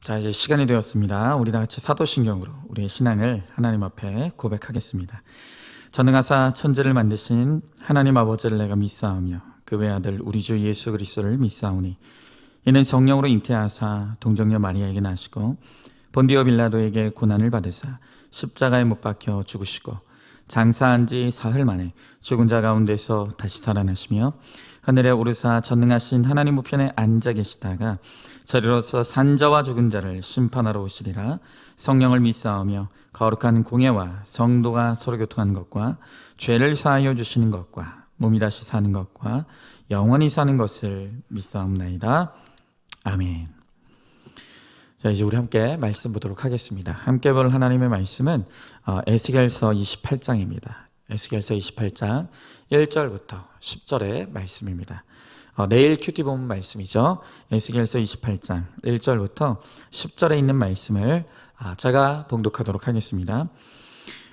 자, 이제 시간이 되었습니다. 우리 다 같이 사도신경으로 우리의 신앙을 하나님 앞에 고백하겠습니다. 전능하사 천지를 만드신 하나님 아버지를 내가 믿사오며 그 외아들 우리 주 예수 그리스도를 믿사오니 이는 성령으로 잉태하사 동정녀 마리아에게 나시고 본디오 빌라도에게 고난을 받으사 십자가에 못 박혀 죽으시고 장사한 지 사흘 만에 죽은 자 가운데서 다시 살아나시며 하늘에 오르사 전능하신 하나님 우편에 앉아 계시다가 저리로서 산자와 죽은 자를 심판하러 오시리라. 성령을 믿사오며 거룩한 공예와 성도가 서로 교통하는 것과 죄를 사하여 주시는 것과 몸이 다시 사는 것과 영원히 사는 것을 믿사옵나이다. 아멘. 자, 이제 우리 함께 말씀 보도록 하겠습니다. 함께 볼 하나님의 말씀은 에스겔서 28장입니다. 에스겔서 28장 1절부터 10절의 말씀입니다. 내일 큐티 본 말씀이죠. 에스겔서 28장 1절부터 10절에 있는 말씀을 제가 봉독하도록 하겠습니다.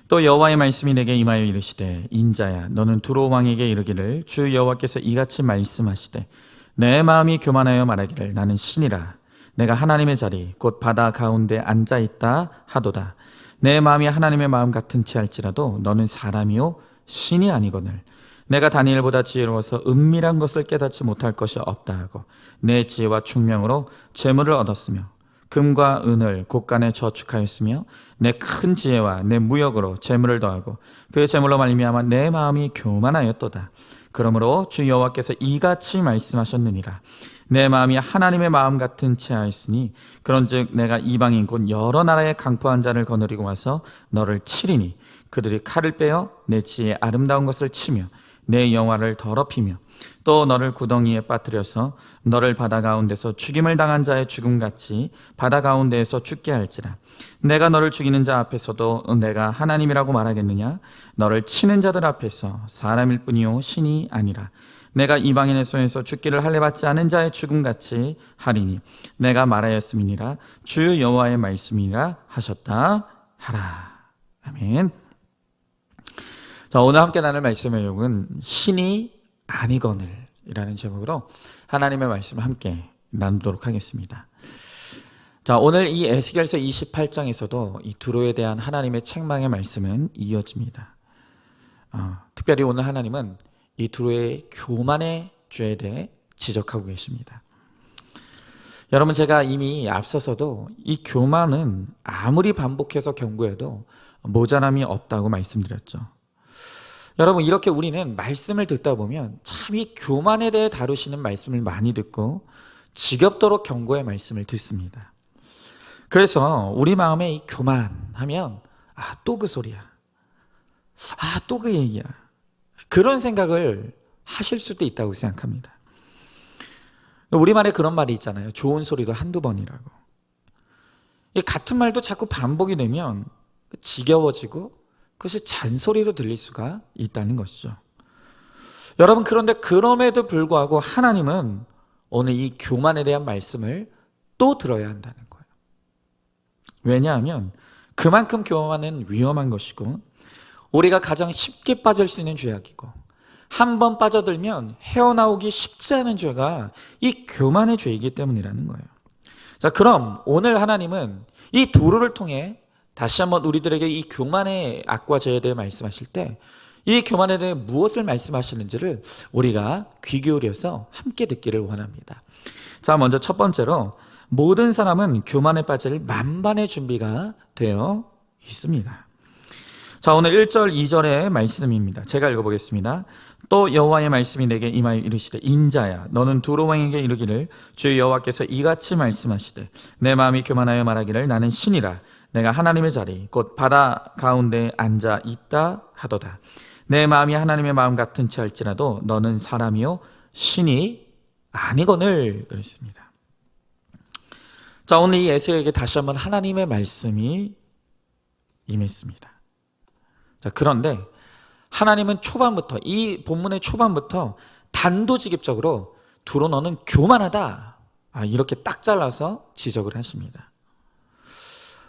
또 여호와의 말씀이 내게 임하여 이르시되 인자야 너는 두로 왕에게 이르기를 주 여호와께서 이같이 말씀하시되 내 마음이 교만하여 말하기를 나는 신이라 내가 하나님의 자리 곧 바다 가운데 앉아있다 하도다. 내 마음이 하나님의 마음 같은 치 할지라도 너는 사람이요 신이 아니거늘 내가 다니엘보다 지혜로워서 은밀한 것을 깨닫지 못할 것이 없다 하고 내 지혜와 총명으로 재물을 얻었으며 금과 은을 곳간에 저축하였으며 내 큰 지혜와 내 무역으로 재물을 더하고 그 재물로 말미암아 내 마음이 교만하였도다. 그러므로 주 여호와께서 이같이 말씀하셨느니라. 내 마음이 하나님의 마음 같은 체하였으니 그런즉 내가 이방인 곧 여러 나라의 강포한 자를 거느리고 와서 너를 치리니 그들이 칼을 빼어 내 지혜의 아름다운 것을 치며 내 영화를 더럽히며 또 너를 구덩이에 빠뜨려서 너를 바다 가운데서 죽임을 당한 자의 죽음같이 바다 가운데에서 죽게 할지라. 내가 너를 죽이는 자 앞에서도 내가 하나님이라고 말하겠느냐? 너를 치는 자들 앞에서 사람일 뿐이요 신이 아니라 내가 이방인의 손에서 죽기를 할례받지 않은 자의 죽음같이 하리니 내가 말하였음이니라 주 여호와의 말씀이라 하셨다 하라. 아멘. 자, 오늘 함께 나눌 말씀의 내용은 신이 아니거늘 이라는 제목으로 하나님의 말씀을 함께 나누도록 하겠습니다. 자, 오늘 이 에스겔서 28장에서도 이 두로에 대한 하나님의 책망의 말씀은 이어집니다. 특별히 오늘 하나님은 이 두로의 교만의 죄에 대해 지적하고 계십니다. 여러분, 제가 이미 앞서서도 이 교만은 아무리 반복해서 경고해도 모자람이 없다고 말씀드렸죠. 여러분, 이렇게 우리는 말씀을 듣다 보면 참 이 교만에 대해 다루시는 말씀을 많이 듣고 지겹도록 경고의 말씀을 듣습니다. 그래서 우리 마음에 이 교만하면 또 그 소리야, 또 그 얘기야, 그런 생각을 하실 수도 있다고 생각합니다. 우리말에 그런 말이 있잖아요. 좋은 소리도 한두 번이라고. 같은 말도 자꾸 반복이 되면 지겨워지고 그것이 잔소리로 들릴 수가 있다는 것이죠. 여러분, 그런데 그럼에도 불구하고 하나님은 오늘 이 교만에 대한 말씀을 또 들어야 한다는 거예요. 왜냐하면 그만큼 교만은 위험한 것이고 우리가 가장 쉽게 빠질 수 있는 죄악이고 한 번 빠져들면 헤어나오기 쉽지 않은 죄가 이 교만의 죄이기 때문이라는 거예요. 자, 그럼 오늘 하나님은 이 두로를 통해 다시 한번 우리들에게 이 교만의 악과 죄에 대해 말씀하실 때 이 교만에 대해 무엇을 말씀하시는지를 우리가 귀 기울여서 함께 듣기를 원합니다. 자, 먼저 첫 번째로 모든 사람은 교만에 빠질 만반의 준비가 되어 있습니다. 자, 오늘 1절 2절의 말씀입니다. 제가 읽어보겠습니다. 또 여호와의 말씀이 내게 임하여 이르시되 인자야 너는 두로 왕에게 이르기를 주 여호와께서 이같이 말씀하시되 내 마음이 교만하여 말하기를 나는 신이라 내가 하나님의 자리 곧 바다 가운데 앉아 있다 하도다. 내 마음이 하나님의 마음 같은 치 할지라도 너는 사람이요 신이 아니거늘 그랬습니다. 자, 오늘 이 에스겔에게 다시 한번 하나님의 말씀이 임했습니다. 자, 그런데 하나님은 초반부터, 이 본문의 초반부터 단도직입적으로 두로 너는 교만하다 이렇게 딱 잘라서 지적을 하십니다.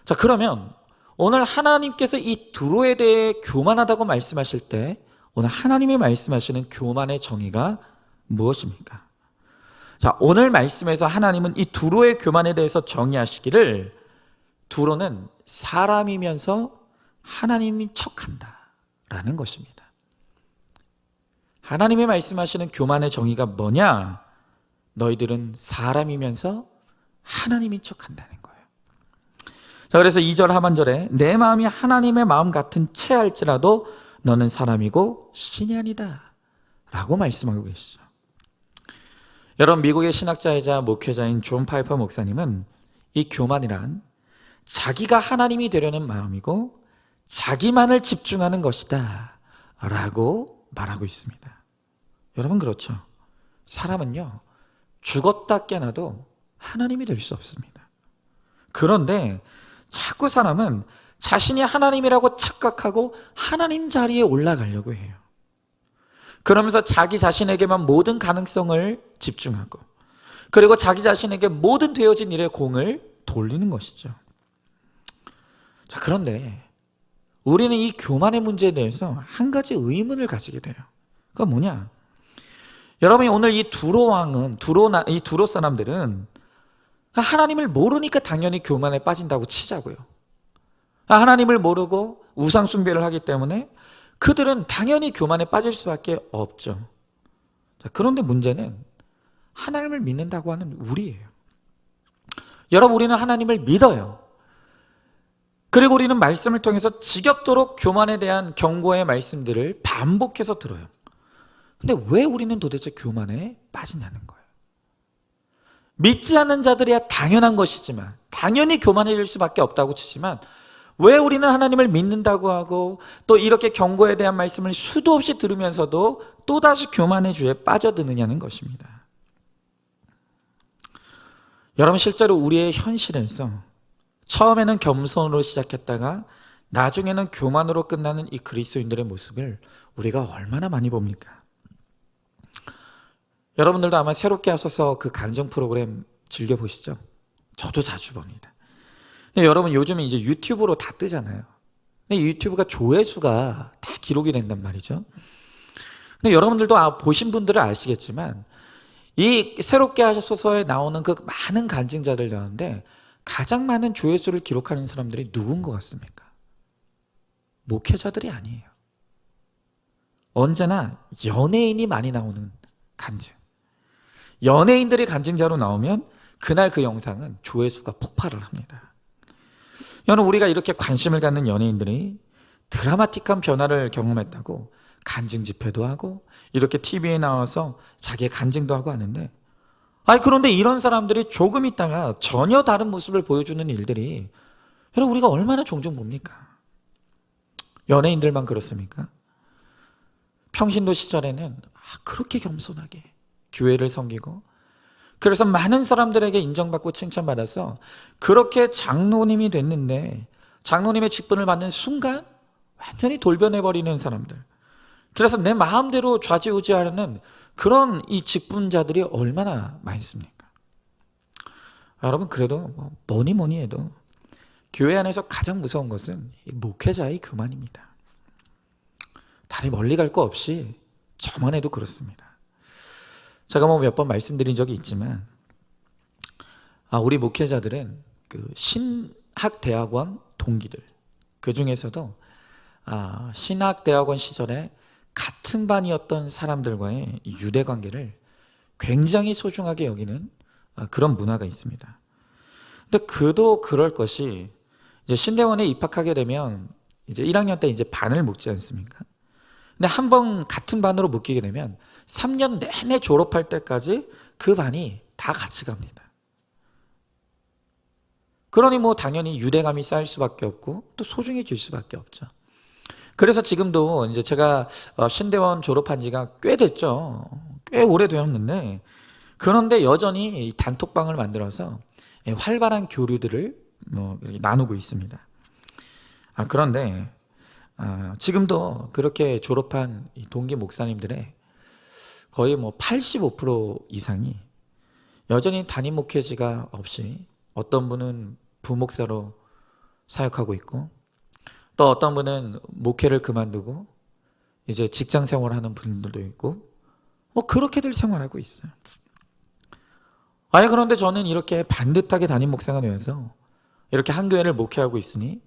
자, 그러면 오늘 하나님께서 이 두로에 대해 교만하다고 말씀하실 때 오늘 하나님이 말씀하시는 교만의 정의가 무엇입니까? 자, 오늘 말씀에서 하나님은 이 두로의 교만에 대해서 정의하시기를 두로는 사람이면서 하나님인 척한다 라는 것입니다. 하나님의 말씀하시는 교만의 정의가 뭐냐? 너희들은 사람이면서 하나님인 척한다는 거예요. 자, 그래서 2절 하반절에 내 마음이 하나님의 마음 같은 채 할지라도 너는 사람이고 신이 아니다 라고 말씀하고 계시죠. 여러분, 미국의 신학자이자 목회자인 존 파이퍼 목사님은 이 교만이란 자기가 하나님이 되려는 마음이고 자기만을 집중하는 것이다 라고 말하고 있습니다. 여러분, 그렇죠? 사람은요, 죽었다 깨나도 하나님이 될 수 없습니다. 그런데 자꾸 사람은 자신이 하나님이라고 착각하고 하나님 자리에 올라가려고 해요. 그러면서 자기 자신에게만 모든 가능성을 집중하고, 그리고 자기 자신에게 모든 되어진 일의 공을 돌리는 것이죠. 자, 그런데 우리는 이 교만의 문제에 대해서 한 가지 의문을 가지게 돼요. 그건 뭐냐? 여러분이 오늘 이 이 두로 사람들은 하나님을 모르니까 당연히 교만에 빠진다고 치자고요. 하나님을 모르고 우상 숭배를 하기 때문에 그들은 당연히 교만에 빠질 수밖에 없죠. 자, 그런데 문제는 하나님을 믿는다고 하는 우리예요. 여러분, 우리는 하나님을 믿어요. 그리고 우리는 말씀을 통해서 지겹도록 교만에 대한 경고의 말씀들을 반복해서 들어요. 근데 왜 우리는 도대체 교만에 빠지냐는 거예요. 믿지 않는 자들이야 당연한 것이지만, 당연히 교만해질 수밖에 없다고 치지만, 왜 우리는 하나님을 믿는다고 하고 또 이렇게 경고에 대한 말씀을 수도 없이 들으면서도 또다시 교만의 주에 빠져드느냐는 것입니다. 여러분, 실제로 우리의 현실에서 처음에는 겸손으로 시작했다가 나중에는 교만으로 끝나는 이 그리스도인들의 모습을 우리가 얼마나 많이 봅니까? 여러분들도 아마 새롭게 하셔서 그 간증 프로그램 즐겨보시죠? 저도 자주 봅니다. 근데 여러분, 요즘에 이제 유튜브로 다 뜨잖아요. 근데 유튜브가 조회수가 다 기록이 된단 말이죠. 근데 여러분들도 보신 분들은 아시겠지만 이 새롭게 하셔서에 나오는 그 많은 간증자들 가운데 가장 많은 조회수를 기록하는 사람들이 누군 것 같습니까? 목회자들이 아니에요. 언제나 연예인이 많이 나오는 간증. 연예인들이 간증자로 나오면 그날 그 영상은 조회수가 폭발을 합니다. 여러분, 우리가 이렇게 관심을 갖는 연예인들이 드라마틱한 변화를 경험했다고 간증 집회도 하고 이렇게 TV에 나와서 자기의 간증도 하고 하는데, 그런데 이런 사람들이 조금 있다가 전혀 다른 모습을 보여주는 일들이 여러분, 우리가 얼마나 종종 봅니까? 연예인들만 그렇습니까? 평신도 시절에는 그렇게 겸손하게 교회를 섬기고, 그래서 많은 사람들에게 인정받고 칭찬받아서 그렇게 장로님이 됐는데 장로님의 직분을 받는 순간 완전히 돌변해버리는 사람들, 그래서 내 마음대로 좌지우지하는 그런 이 직분자들이 얼마나 많습니까? 여러분, 그래도 뭐니 해도 교회 안에서 가장 무서운 것은 이 목회자의 교만입니다. 다리 멀리 갈 거 없이 저만 해도 그렇습니다. 제가 몇 번 말씀드린 적이 있지만 우리 목회자들은 그 신학대학원 동기들, 그 중에서도 신학대학원 시절에 같은 반이었던 사람들과의 유대관계를 굉장히 소중하게 여기는 그런 문화가 있습니다. 근데 그도 그럴 것이 이제 신대원에 입학하게 되면 이제 1학년 때 이제 반을 묶지 않습니까? 근데 한 번 같은 반으로 묶이게 되면 3년 내내 졸업할 때까지 그 반이 다 같이 갑니다. 그러니 당연히 유대감이 쌓일 수밖에 없고 또 소중해질 수밖에 없죠. 그래서 지금도 이제 제가 신대원 졸업한 지가 꽤 됐죠. 꽤 오래되었는데, 그런데 여전히 단톡방을 만들어서 활발한 교류들을 나누고 있습니다. 그런데 지금도 그렇게 졸업한 동기 목사님들의 거의 85% 이상이 여전히 담임 목회지가 없이 어떤 분은 부목사로 사역하고 있고, 또 어떤 분은 목회를 그만두고 이제 직장 생활하는 분들도 있고 그렇게들 생활하고 있어요. 그런데 저는 이렇게 반듯하게 담임 목사가 되어서 이렇게 한 교회를 목회하고 있으니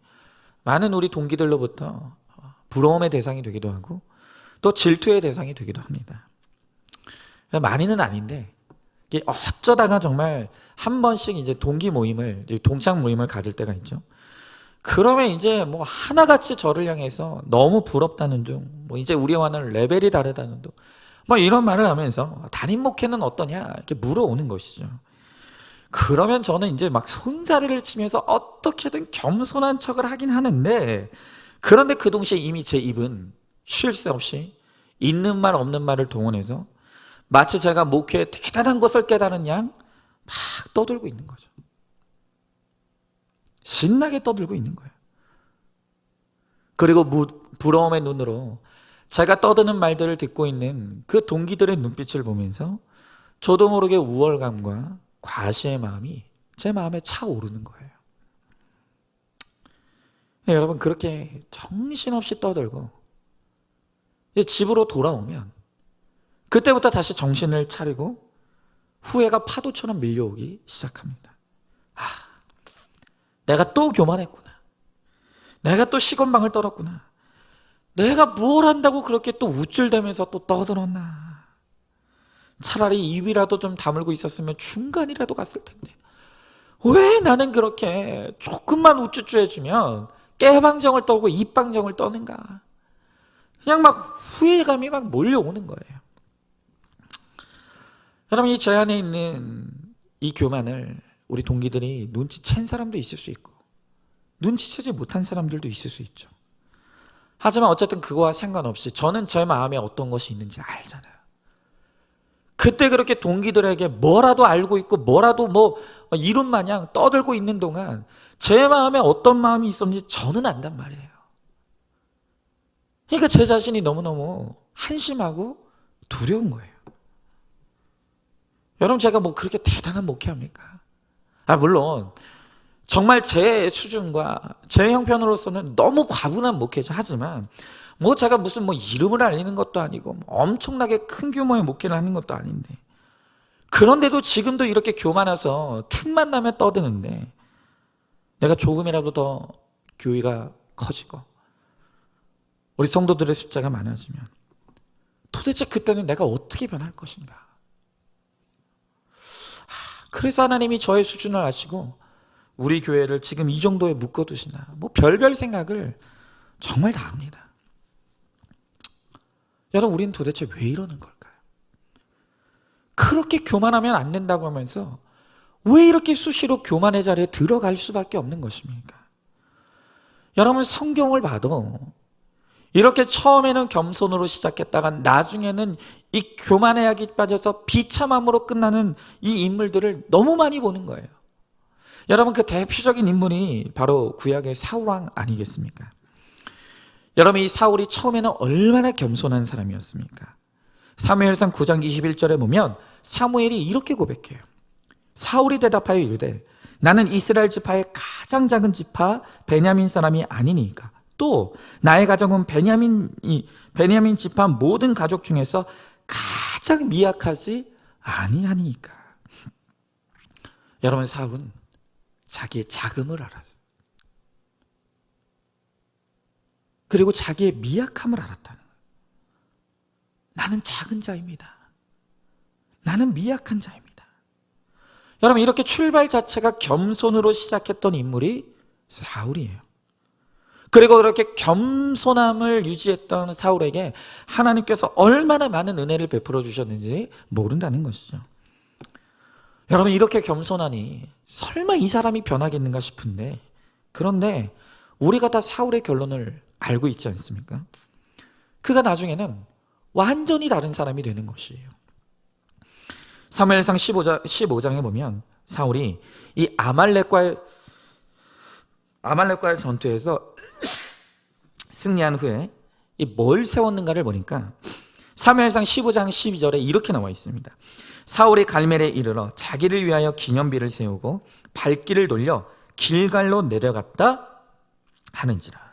많은 우리 동기들로부터 부러움의 대상이 되기도 하고 또 질투의 대상이 되기도 합니다. 많이는 아닌데 이게 어쩌다가 정말 한 번씩 이제 동기 모임을, 동창 모임을 가질 때가 있죠. 그러면 이제 뭐 하나같이 저를 향해서 너무 부럽다는 둥, 뭐 이제 우리와는 레벨이 다르다는 둥, 뭐 이런 말을 하면서 담임 목회는 어떠냐 이렇게 물어오는 것이죠. 그러면 저는 이제 막 손사래를 치면서 어떻게든 겸손한 척을 하긴 하는데, 그런데 그 동시에 이미 제 입은 쉴 새 없이 있는 말 없는 말을 동원해서 마치 제가 목회에 대단한 것을 깨달은 양 막 떠들고 있는 거죠. 신나게 떠들고 있는 거예요. 그리고 부러움의 눈으로 제가 떠드는 말들을 듣고 있는 그 동기들의 눈빛을 보면서 저도 모르게 우월감과 과시의 마음이 제 마음에 차오르는 거예요. 네, 여러분, 그렇게 정신없이 떠들고 이제 집으로 돌아오면 그때부터 다시 정신을 차리고 후회가 파도처럼 밀려오기 시작합니다. 내가 또 교만했구나. 내가 또 시건방을 떨었구나. 내가 뭘 한다고 그렇게 또 우쭐대면서 또 떠들었나. 차라리 입이라도 좀 다물고 있었으면 중간이라도 갔을 텐데 왜 나는 그렇게 조금만 우쭈쭈해주면 깨방정을 떨고 입방정을 떠는가. 그냥 막 후회감이 막 몰려오는 거예요. 여러분, 이 제 안에 있는 이 교만을 우리 동기들이 눈치챈 사람도 있을 수 있고 눈치채지 못한 사람들도 있을 수 있죠. 하지만 어쨌든 그거와 상관없이 저는 제 마음에 어떤 것이 있는지 알잖아요. 그때 그렇게 동기들에게 뭐라도 알고 있고 뭐라도 뭐 이룬 마냥 떠들고 있는 동안 제 마음에 어떤 마음이 있었는지 저는 안단 말이에요. 그러니까 제 자신이 너무너무 한심하고 두려운 거예요. 여러분, 제가 뭐 그렇게 대단한 목회합니까? 물론 정말 제 수준과 제 형편으로서는 너무 과분한 목회죠. 하지만 뭐 제가 무슨 뭐 이름을 알리는 것도 아니고 뭐 엄청나게 큰 규모의 목회를 하는 것도 아닌데, 그런데도 지금도 이렇게 교만해서 틈만 나면 떠드는데, 내가 조금이라도 더 교회가 커지고 우리 성도들의 숫자가 많아지면 도대체 그때는 내가 어떻게 변할 것인가. 그래서 하나님이 저의 수준을 아시고 우리 교회를 지금 이 정도에 묶어두시나, 뭐 별별 생각을 정말 다 합니다. 여러분, 우리는 도대체 왜 이러는 걸까요? 그렇게 교만하면 안 된다고 하면서 왜 이렇게 수시로 교만의 자리에 들어갈 수밖에 없는 것입니까? 여러분, 성경을 봐도 이렇게 처음에는 겸손으로 시작했다가 나중에는 이 교만의 약이 빠져서 비참함으로 끝나는 이 인물들을 너무 많이 보는 거예요. 여러분, 그 대표적인 인물이 바로 구약의 사울왕 아니겠습니까? 여러분, 이 사울이 처음에는 얼마나 겸손한 사람이었습니까? 사무엘상 9장 21절에 보면 사무엘이 이렇게 고백해요. 사울이 대답하여 이르되 나는 이스라엘 지파의 가장 작은 지파 베냐민 사람이 아니니까, 또 나의 가족은 베냐민 지파 모든 가족 중에서 가장 미약하지 아니하니까. 여러분, 사울은 자기의 작음을 알았어요. 그리고 자기의 미약함을 알았다는 거예요. 나는 작은 자입니다. 나는 미약한 자입니다. 여러분, 이렇게 출발 자체가 겸손으로 시작했던 인물이 사울이에요. 그리고 그렇게 겸손함을 유지했던 사울에게 하나님께서 얼마나 많은 은혜를 베풀어 주셨는지 모른다는 것이죠. 여러분, 이렇게 겸손하니 설마 이 사람이 변하겠는가 싶은데, 그런데 우리가 다 사울의 결론을 알고 있지 않습니까? 그가 나중에는 완전히 다른 사람이 되는 것이에요. 사무엘상 15장에 보면 사울이 이 아말렉과의 전투에서 승리한 후에 뭘 세웠는가를 보니까 사무엘상 15장 12절에 이렇게 나와 있습니다. 사울이 갈멜에 이르러 자기를 위하여 기념비를 세우고 발길을 돌려 길갈로 내려갔다 하는지라.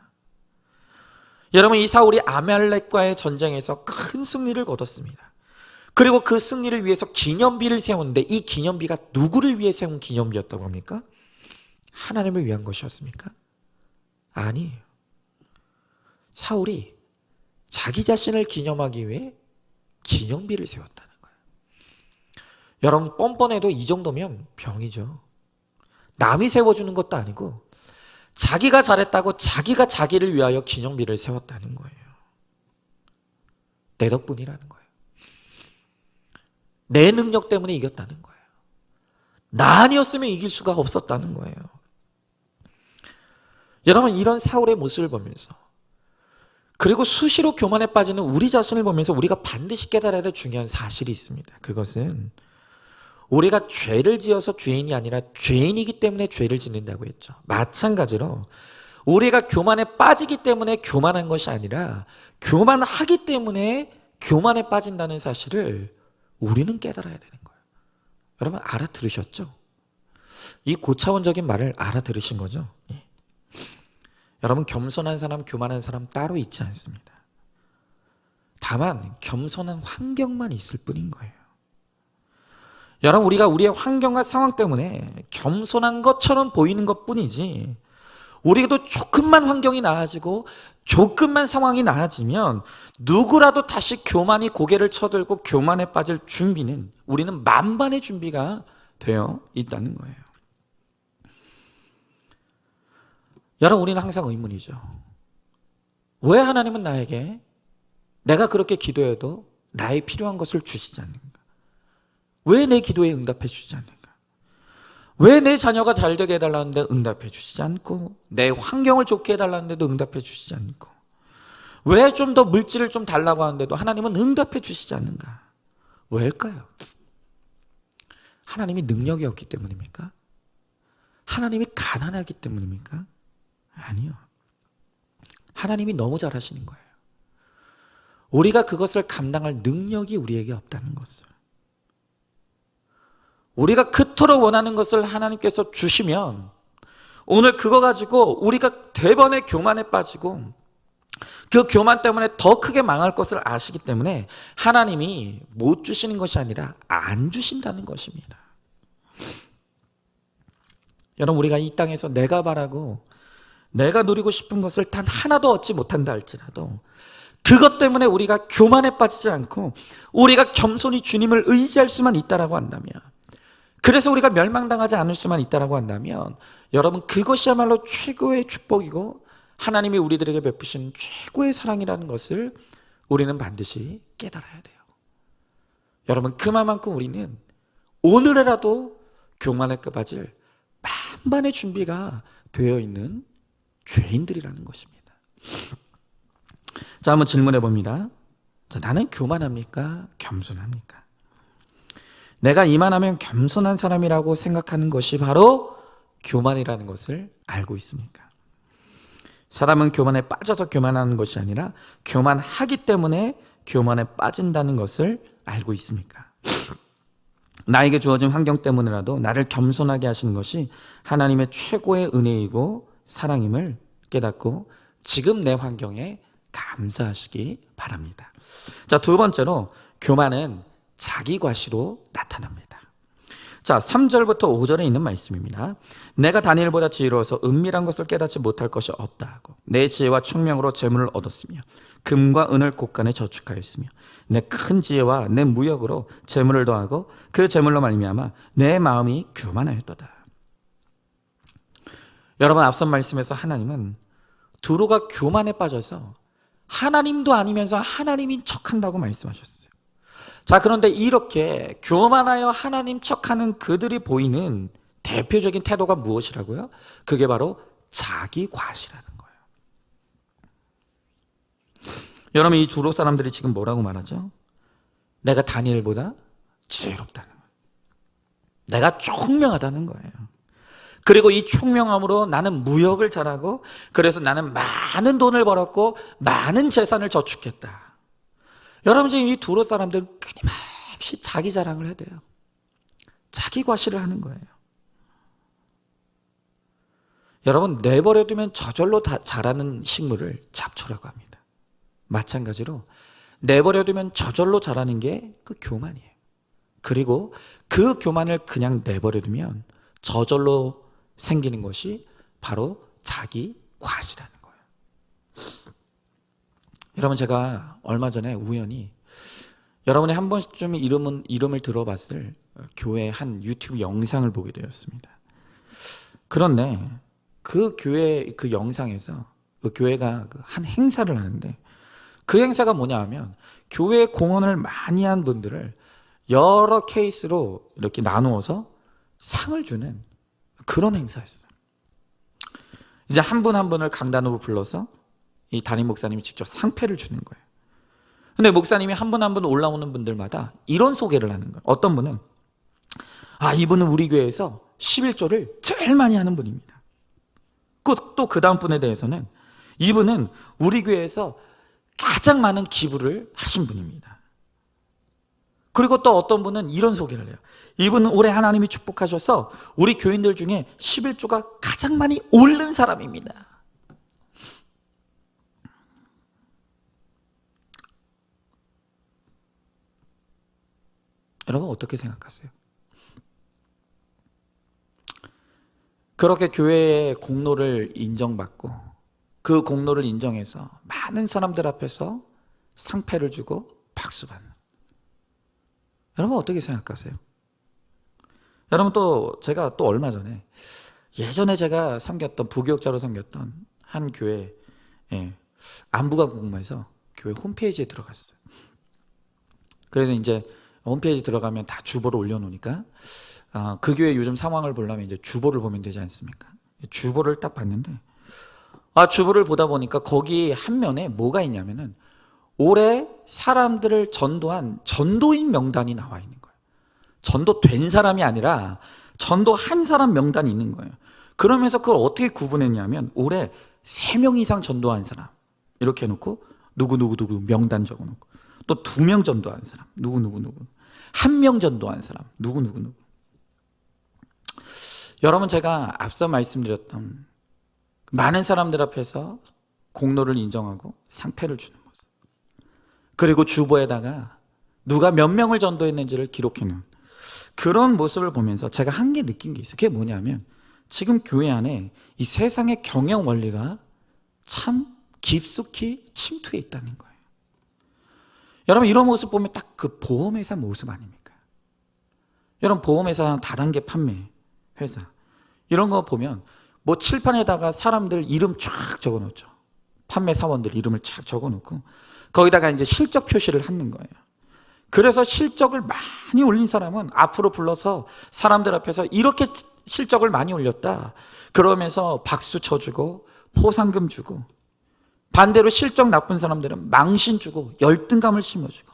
여러분, 이 사울이 아말렉과의 전쟁에서 큰 승리를 거뒀습니다. 그리고 그 승리를 위해서 기념비를 세우는데 이 기념비가 누구를 위해 세운 기념비였다고 합니까? 하나님을 위한 것이었습니까? 아니에요. 사울이 자기 자신을 기념하기 위해 기념비를 세웠다는 거예요. 여러분, 뻔뻔해도 이 정도면 병이죠. 남이 세워주는 것도 아니고 자기가 잘했다고 자기가 자기를 위하여 기념비를 세웠다는 거예요. 내 덕분이라는 거예요. 내 능력 때문에 이겼다는 거예요. 나 아니었으면 이길 수가 없었다는 거예요. 여러분, 이런 사울의 모습을 보면서, 그리고 수시로 교만에 빠지는 우리 자신을 보면서 우리가 반드시 깨달아야 될 중요한 사실이 있습니다. 그것은 우리가 죄를 지어서 죄인이 아니라 죄인이기 때문에 죄를 짓는다고 했죠. 마찬가지로 우리가 교만에 빠지기 때문에 교만한 것이 아니라 교만하기 때문에 교만에 빠진다는 사실을 우리는 깨달아야 되는 거예요. 여러분, 알아들으셨죠? 이 고차원적인 말을 알아들으신 거죠? 예. 여러분, 겸손한 사람, 교만한 사람 따로 있지 않습니다. 다만 겸손한 환경만 있을 뿐인 거예요. 여러분, 우리가 우리의 환경과 상황 때문에 겸손한 것처럼 보이는 것뿐이지, 우리도 조금만 환경이 나아지고 조금만 상황이 나아지면 누구라도 다시 교만이 고개를 쳐들고 교만에 빠질 준비는, 우리는 만반의 준비가 되어 있다는 거예요. 여러분, 우리는 항상 의문이죠. 왜 하나님은 나에게 내가 그렇게 기도해도 나의 필요한 것을 주시지 않는가? 왜 내 기도에 응답해 주시지 않는가? 왜 내 자녀가 잘 되게 해달라는데 응답해 주시지 않고, 내 환경을 좋게 해달라는데도 응답해 주시지 않고, 왜 좀 더 물질을 좀 달라고 하는데도 하나님은 응답해 주시지 않는가? 왜일까요? 하나님이 능력이 없기 때문입니까? 하나님이 가난하기 때문입니까? 아니요. 하나님이 너무 잘하시는 거예요. 우리가 그것을 감당할 능력이 우리에게 없다는 것을. 우리가 그토록 원하는 것을 하나님께서 주시면 오늘 그거 가지고 우리가 대번에 교만에 빠지고 그 교만 때문에 더 크게 망할 것을 아시기 때문에 하나님이 못 주시는 것이 아니라 안 주신다는 것입니다. 여러분, 우리가 이 땅에서 내가 바라고 내가 누리고 싶은 것을 단 하나도 얻지 못한다 할지라도 그것 때문에 우리가 교만에 빠지지 않고 우리가 겸손히 주님을 의지할 수만 있다라고 한다면, 그래서 우리가 멸망당하지 않을 수만 있다라고 한다면, 여러분, 그것이야말로 최고의 축복이고 하나님이 우리들에게 베푸신 최고의 사랑이라는 것을 우리는 반드시 깨달아야 돼요. 여러분, 그만큼 우리는 오늘이라도 교만에 빠질 만반의 준비가 되어 있는 죄인들이라는 것입니다. 자, 한번 질문해 봅니다. 자, 나는 교만합니까? 겸손합니까? 내가 이만하면 겸손한 사람이라고 생각하는 것이 바로 교만이라는 것을 알고 있습니까? 사람은 교만에 빠져서 교만하는 것이 아니라 교만하기 때문에 교만에 빠진다는 것을 알고 있습니까? 나에게 주어진 환경 때문이라도 나를 겸손하게 하시는 것이 하나님의 최고의 은혜이고 사랑임을 깨닫고 지금 내 환경에 감사하시기 바랍니다. 자, 두 번째로 교만은 자기 과시로 나타납니다. 자, 3절부터 5절에 있는 말씀입니다. 내가 다니엘보다 지혜로워서 은밀한 것을 깨닫지 못할 것이 없다 하고 내 지혜와 총명으로 재물을 얻었으며 금과 은을 곳간에 저축하였으며 내 큰 지혜와 내 무역으로 재물을 더하고 그 재물로 말미암아 내 마음이 교만하였도다. 여러분, 앞선 말씀에서 하나님은 두로가 교만에 빠져서 하나님도 아니면서 하나님인 척한다고 말씀하셨어요. 자, 그런데 이렇게 교만하여 하나님 척하는 그들이 보이는 대표적인 태도가 무엇이라고요? 그게 바로 자기 과시라는 거예요. 여러분, 이 두로 사람들이 지금 뭐라고 말하죠? 내가 다니엘보다 지혜롭다는 거예요. 내가 총명하다는 거예요. 그리고 이 총명함으로 나는 무역을 잘하고 그래서 나는 많은 돈을 벌었고 많은 재산을 저축했다. 여러분, 지금 이 두로 사람들은 끊임없이 자기 자랑을 해야 돼요. 자기 과시를 하는 거예요. 여러분, 내버려두면 저절로 자라는 식물을 잡초라고 합니다. 마찬가지로 내버려두면 저절로 자라는 게 그 교만이에요. 그리고 그 교만을 그냥 내버려두면 저절로 생기는 것이 바로 자기 과시라는 거예요. 여러분, 제가 얼마 전에 우연히 여러분이 한 번쯤 이름을 들어봤을 교회 한 유튜브 영상을 보게 되었습니다. 그런데 그 교회 그 영상에서 그 교회가 한 행사를 하는데, 그 행사가 뭐냐 하면 교회 공헌을 많이 한 분들을 여러 케이스로 이렇게 나누어서 상을 주는 그런 행사였어요. 이제 한 분 한 분을 강단으로 불러서 이 담임 목사님이 직접 상패를 주는 거예요. 근데 목사님이 한 분 한 분 올라오는 분들마다 이런 소개를 하는 거예요. 어떤 분은 이분은 우리 교회에서 11조를 제일 많이 하는 분입니다. 또 그 다음 분에 대해서는 이분은 우리 교회에서 가장 많은 기부를 하신 분입니다. 그리고 또 어떤 분은 이런 소개를 해요. 이분은 올해 하나님이 축복하셔서 우리 교인들 중에 11조가 가장 많이 오른 사람입니다. 여러분, 어떻게 생각하세요? 그렇게 교회의 공로를 인정받고 그 공로를 인정해서 많은 사람들 앞에서 상패를 주고 박수 받는, 여러분 어떻게 생각하세요? 여러분, 또 제가 또 얼마 전에 예전에 제가 섬겼던 부교육자로 섬겼던 한 교회 안부가 궁금해서 교회 홈페이지에 들어갔어요. 그래서 이제 홈페이지 들어가면 다 주보를 올려놓으니까 그 교회 요즘 상황을 보려면 이제 주보를 보면 되지 않습니까? 주보를 딱 봤는데 주보를 보다 보니까 거기 한 면에 뭐가 있냐면은 올해 사람들을 전도한 전도인 명단이 나와 있는 거예요. 전도된 사람이 아니라 전도한 사람 명단이 있는 거예요. 그러면서 그걸 어떻게 구분했냐면 올해 3명 이상 전도한 사람 이렇게 해놓고 누구 명단 적어놓고, 또 2명 전도한 사람 누구 1명 전도한 사람 누구. 여러분, 제가 앞서 말씀드렸던 많은 사람들 앞에서 공로를 인정하고 상패를 주는 모습, 그리고 주보에다가 누가 몇 명을 전도했는지를 기록해놓은 그런 모습을 보면서 제가 한 게 느낀 게 있어요. 그게 뭐냐면 지금 교회 안에 이 세상의 경영 원리가 참 깊숙이 침투해 있다는 거예요. 여러분, 이런 모습 보면 딱 그 보험회사 모습 아닙니까? 여러분, 보험회사 다단계 판매 회사 이런 거 보면 뭐 칠판에다가 사람들 이름 쫙 적어놓죠. 판매 사원들 이름을 쫙 적어놓고 거기다가 이제 실적 표시를 하는 거예요. 그래서 실적을 많이 올린 사람은 앞으로 불러서 사람들 앞에서 이렇게 실적을 많이 올렸다 그러면서 박수 쳐주고 포상금 주고, 반대로 실적 나쁜 사람들은 망신 주고 열등감을 심어주고,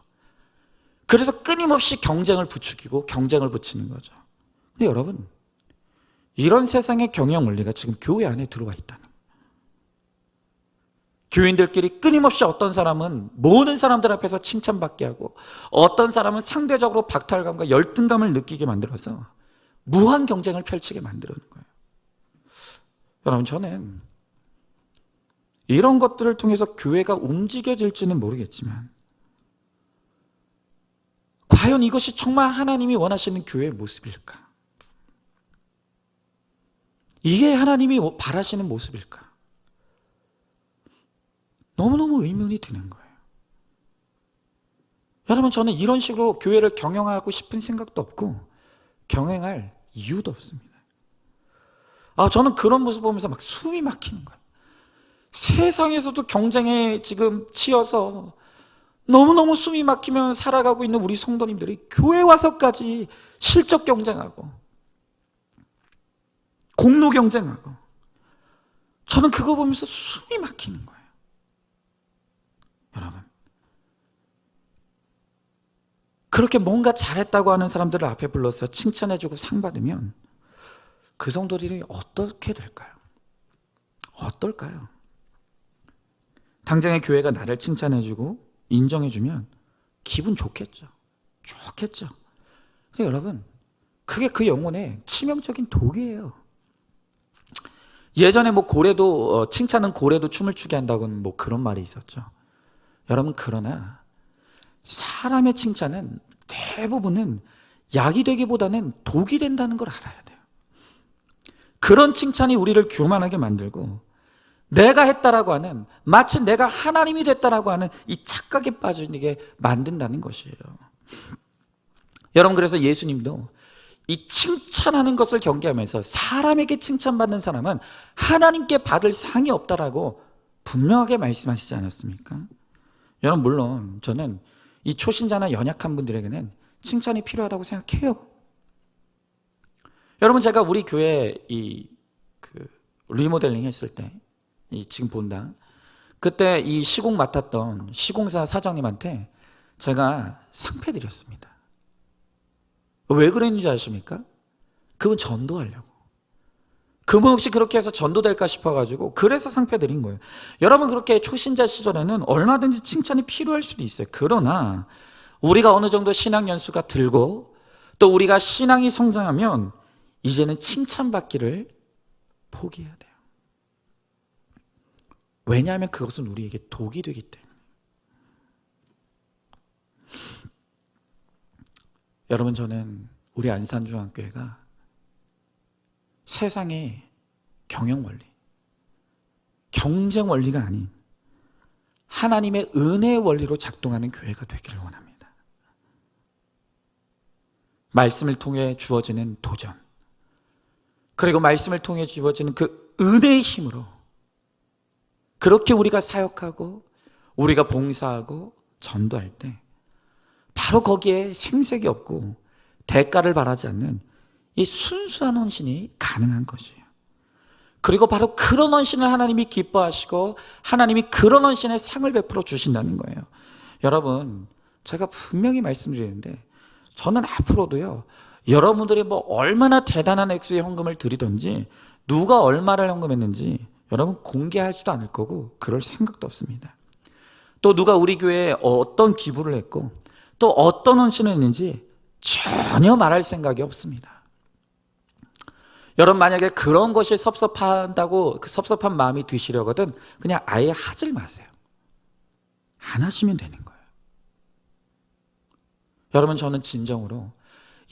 그래서 끊임없이 경쟁을 부추기고 경쟁을 붙이는 거죠. 근데 여러분, 이런 세상의 경영 원리가 지금 교회 안에 들어와 있다는 거예요. 교인들끼리 끊임없이 어떤 사람은 모든 사람들 앞에서 칭찬받게 하고 어떤 사람은 상대적으로 박탈감과 열등감을 느끼게 만들어서 무한 경쟁을 펼치게 만드는 거예요. 여러분, 저는 이런 것들을 통해서 교회가 움직여질지는 모르겠지만 과연 이것이 정말 하나님이 원하시는 교회의 모습일까? 이게 하나님이 바라시는 모습일까? 너무너무 의문이 드는 거예요. 여러분, 저는 이런 식으로 교회를 경영하고 싶은 생각도 없고 경영할 이유도 없습니다. 저는 그런 모습 보면서 막 숨이 막히는 거예요. 세상에서도 경쟁에 지금 치여서 너무너무 숨이 막히면 살아가고 있는 우리 성도님들이 교회 와서까지 실적 경쟁하고 공로 경쟁하고, 저는 그거 보면서 숨이 막히는 거예요. 여러분, 그렇게 뭔가 잘했다고 하는 사람들을 앞에 불러서 칭찬해주고 상 받으면 그 성도들이 어떻게 될까요? 어떨까요? 당장의 교회가 나를 칭찬해주고 인정해주면 기분 좋겠죠. 근데 여러분, 그게 그 영혼의 치명적인 독이에요. 예전에 뭐 고래도 칭찬은 고래도 춤을 추게 한다고는 뭐 그런 말이 있었죠. 여러분, 그러나 사람의 칭찬은 대부분은 약이 되기보다는 독이 된다는 걸 알아야 돼요. 그런 칭찬이 우리를 교만하게 만들고 내가 했다라고 하는, 마치 내가 하나님이 됐다라고 하는 이 착각에 빠지게 만든다는 것이에요. 여러분, 그래서 예수님도 이 칭찬하는 것을 경계하면서 사람에게 칭찬받는 사람은 하나님께 받을 상이 없다라고 분명하게 말씀하시지 않았습니까? 여러분, 물론 저는 이 초신자나 연약한 분들에게는 칭찬이 필요하다고 생각해요. 여러분, 제가 우리 교회 리모델링 했을 때, 지금 본다, 그때 이 시공 맡았던 시공사 사장님한테 제가 상패 드렸습니다. 왜 그랬는지 아십니까? 그분 전도하려고. 그분 혹시 그렇게 해서 전도될까 싶어가지고 그래서 상패 드린 거예요. 여러분, 그렇게 초신자 시절에는 얼마든지 칭찬이 필요할 수도 있어요. 그러나 우리가 어느 정도 신앙 연수가 들고 또 우리가 신앙이 성장하면 이제는 칭찬받기를 포기해야 돼요. 왜냐하면 그것은 우리에게 독이 되기 때문에. 여러분, 저는 우리 안산중앙교회가 세상의 경영 원리, 경쟁 원리가 아닌 하나님의 은혜의 원리로 작동하는 교회가 되기를 원합니다. 말씀을 통해 주어지는 도전, 그리고 말씀을 통해 주어지는 그 은혜의 힘으로 그렇게 우리가 사역하고 우리가 봉사하고 전도할 때 바로 거기에 생색이 없고 대가를 바라지 않는 이 순수한 헌신이 가능한 것이에요. 그리고 바로 그런 헌신을 하나님이 기뻐하시고 하나님이 그런 헌신의 상을 베풀어 주신다는 거예요. 여러분, 제가 분명히 말씀드리는데 저는 앞으로도요, 여러분들이 뭐 얼마나 대단한 액수의 헌금을 드리든지 누가 얼마를 헌금했는지 여러분 공개하지도 않을 거고 그럴 생각도 없습니다. 또 누가 우리 교회에 어떤 기부를 했고 또 어떤 헌신을 했는지 전혀 말할 생각이 없습니다. 여러분, 만약에 그런 것이 섭섭하다고 그 섭섭한 마음이 드시려거든 그냥 아예 하질 마세요. 안 하시면 되는 거예요. 여러분, 저는 진정으로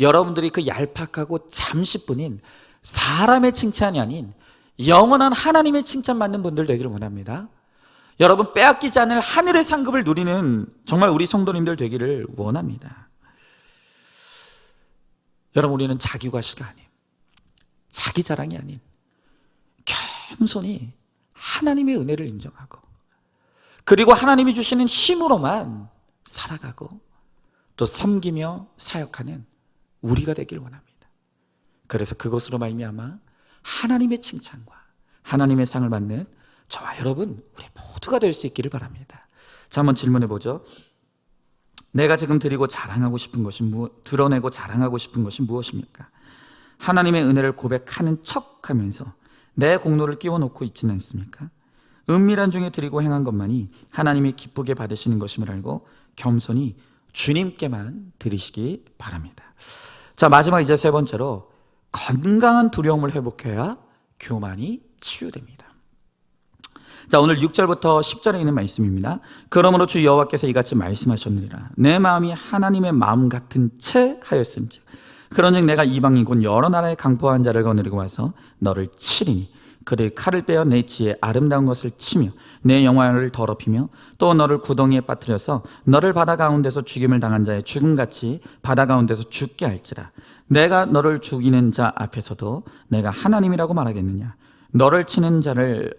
여러분들이 그 얄팍하고 잠시뿐인 사람의 칭찬이 아닌 영원한 하나님의 칭찬받는 분들 되기를 원합니다. 여러분, 빼앗기지 않을 하늘의 상급을 누리는 정말 우리 성도님들 되기를 원합니다. 여러분, 우리는 자기과시가 아닌, 자기 자랑이 아닌 겸손히 하나님의 은혜를 인정하고 그리고 하나님이 주시는 힘으로만 살아가고 또 섬기며 사역하는 우리가 되기를 원합니다. 그래서 그것으로 말미암아 하나님의 칭찬과 하나님의 상을 받는 저와 여러분, 우리 모두가 될 수 있기를 바랍니다. 자, 한번 질문해 보죠. 내가 지금 드리고 자랑하고 싶은 것이 드러내고 자랑하고 싶은 것이 무엇입니까? 하나님의 은혜를 고백하는 척하면서 내 공로를 끼워놓고 있지는 않습니까? 은밀한 중에 드리고 행한 것만이 하나님이 기쁘게 받으시는 것임을 알고 겸손히 주님께만 드리시기 바랍니다. 자, 마지막 이제 세 번째로 건강한 두려움을 회복해야 교만이 치유됩니다. 자, 오늘 6절부터 10절에 있는 말씀입니다. 그러므로 주 여호와께서 이같이 말씀하셨느니라. 내 마음이 하나님의 마음 같은 채 하였은즉 그런즉 내가 이방인 곧 여러 나라의 강포한 자를 거느리고 와서 너를 치리니 그를 칼을 빼어 내 지혜 아름다운 것을 치며 내 영화를 더럽히며 또 너를 구덩이에 빠뜨려서 너를 바다 가운데서 죽임을 당한 자의 죽음같이 바다 가운데서 죽게 할지라. 내가 너를 죽이는 자 앞에서도 내가 하나님이라고 말하겠느냐? 너를 치는 자들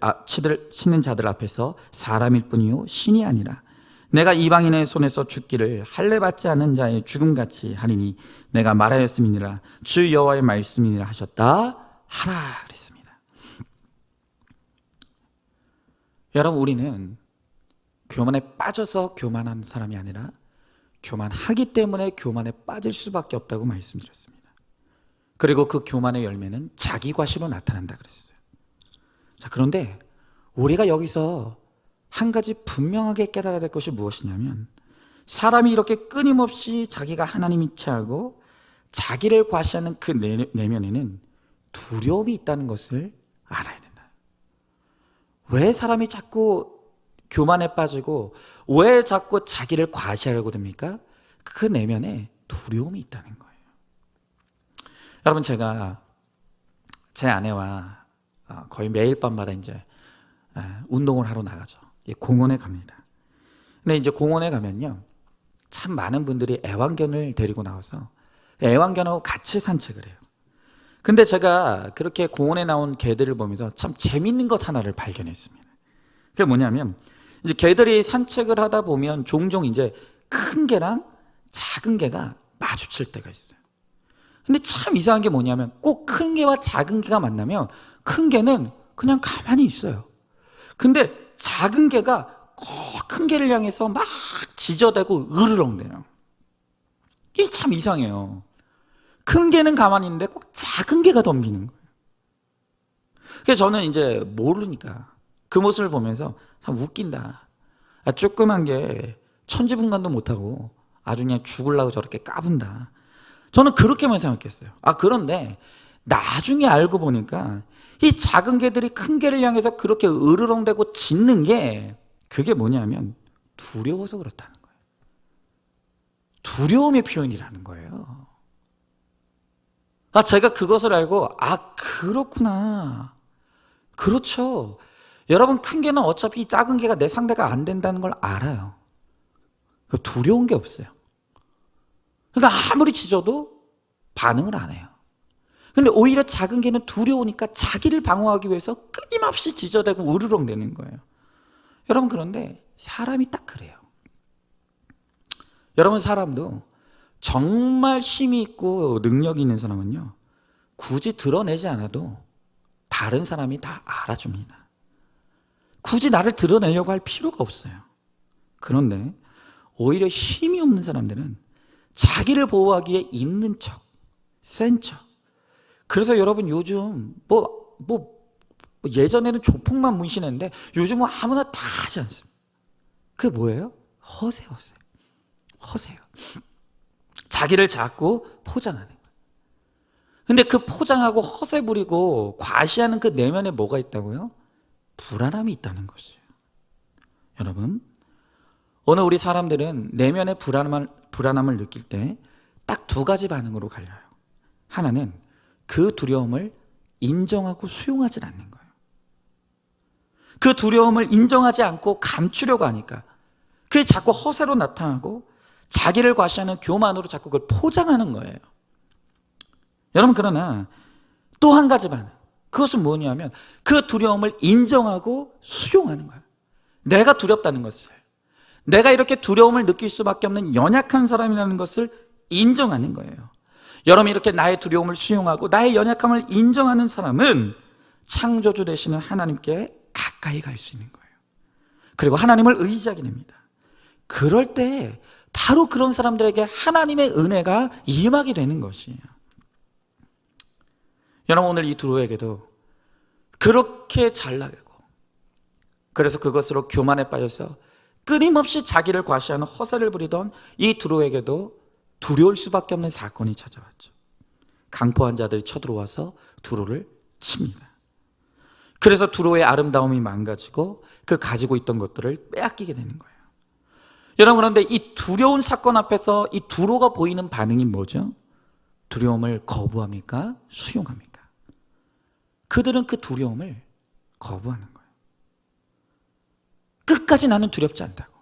앞에서 사람일 뿐이요 신이 아니라 내가 이방인의 손에서 죽기를 할례 받지 않은 자의 죽음같이 하리니 내가 말하였음이니라. 주 여호와의 말씀이니라 하셨다 하라 그랬습니다. 여러분, 우리는 교만에 빠져서 교만한 사람이 아니라 교만하기 때문에 교만에 빠질 수밖에 없다고 말씀드렸습니다. 그리고 그 교만의 열매는 자기과시로 나타난다 그랬어요. 자, 그런데 우리가 여기서 한 가지 분명하게 깨달아야 될 것이 무엇이냐면 사람이 이렇게 끊임없이 자기가 하나님인 체하고 자기를 과시하는 그 내면에는 두려움이 있다는 것을 알아야 된다. 왜 사람이 자꾸 교만에 빠지고 왜 자꾸 자기를 과시하려고 듭니까? 그 내면에 두려움이 있다는 거예요. 여러분, 제가 제 아내와 거의 매일 밤마다 이제 운동을 하러 나가죠. 공원에 갑니다. 근데 이제 공원에 가면요, 참 많은 분들이 애완견을 데리고 나와서 애완견하고 같이 산책을 해요. 근데 제가 그렇게 공원에 나온 개들을 보면서 참 재밌는 것 하나를 발견했습니다. 그게 뭐냐면, 이제 개들이 산책을 하다 보면 종종 이제 큰 개랑 작은 개가 마주칠 때가 있어요. 근데 참 이상한 게 뭐냐면, 꼭 큰 개와 작은 개가 만나면 큰 개는 그냥 가만히 있어요. 근데 작은 개가 꼭 큰 개를 향해서 막 지저대고 으르렁대요. 이게 참 이상해요. 큰 개는 가만히 있는데 꼭 작은 개가 덤비는 거예요. 그래서 저는 이제 모르니까 그 모습을 보면서 참 웃긴다. 조그만 게 천지분간도 못하고 아주 그냥 죽으려고 저렇게 까분다. 저는 그렇게만 생각했어요. 그런데 나중에 알고 보니까 이 작은 개들이 큰 개를 향해서 그렇게 으르렁대고 짖는 게, 그게 뭐냐면 두려워서 그렇다는 거예요. 두려움의 표현이라는 거예요. 제가 그것을 알고, 그렇구나. 그렇죠. 여러분, 큰 개는 어차피 작은 개가 내 상대가 안 된다는 걸 알아요. 두려운 게 없어요. 그러니까 아무리 짖어도 반응을 안 해요. 근데 오히려 작은 개는 두려우니까 자기를 방어하기 위해서 끊임없이 짖어대고 으르렁대는 거예요. 여러분, 그런데 사람이 딱 그래요. 여러분, 사람도 정말 힘이 있고 능력이 있는 사람은요, 굳이 드러내지 않아도 다른 사람이 다 알아줍니다. 굳이 나를 드러내려고 할 필요가 없어요. 그런데 오히려 힘이 없는 사람들은 자기를 보호하기 위해 있는 척, 센 척. 그래서 여러분, 요즘 예전에는 조폭만 문신했는데 요즘은 아무나 다 하지 않습니다. 그게 뭐예요? 허세예요. 자기를 자꾸 포장하는 거예요. 근데 그 포장하고 허세 부리고 과시하는 그 내면에 뭐가 있다고요? 불안함이 있다는 것이에요. 여러분, 오늘 우리 사람들은 내면의 불안함을 느낄 때 딱 두 가지 반응으로 갈려요. 하나는 그 두려움을 인정하고 수용하지 않는 거예요. 그 두려움을 인정하지 않고 감추려고 하니까 그게 자꾸 허세로 나타나고 자기를 과시하는 교만으로 자꾸 그걸 포장하는 거예요. 여러분, 그러나 또 한 가지 반응, 그것은 뭐냐면 그 두려움을 인정하고 수용하는 거예요. 내가 두렵다는 것을, 내가 이렇게 두려움을 느낄 수밖에 없는 연약한 사람이라는 것을 인정하는 거예요. 여러분, 이렇게 나의 두려움을 수용하고 나의 연약함을 인정하는 사람은 창조주 되시는 하나님께 가까이 갈 수 있는 거예요. 그리고 하나님을 의지하게 됩니다. 그럴 때 바로 그런 사람들에게 하나님의 은혜가 임하게 되는 것이에요. 여러분, 오늘 이 두로에게도 그렇게 잘 나가고, 그래서 그것으로 교만에 빠져서 끊임없이 자기를 과시하는 허세를 부리던 이 두로에게도 두려울 수밖에 없는 사건이 찾아왔죠. 강포한 자들이 쳐들어와서 두로를 칩니다. 그래서 두로의 아름다움이 망가지고 그 가지고 있던 것들을 빼앗기게 되는 거예요. 여러분, 그런데 이 두려운 사건 앞에서 이 두로가 보이는 반응이 뭐죠? 두려움을 거부합니까? 수용합니까? 그들은 그 두려움을 거부하는 거예요. 끝까지 나는 두렵지 않다고,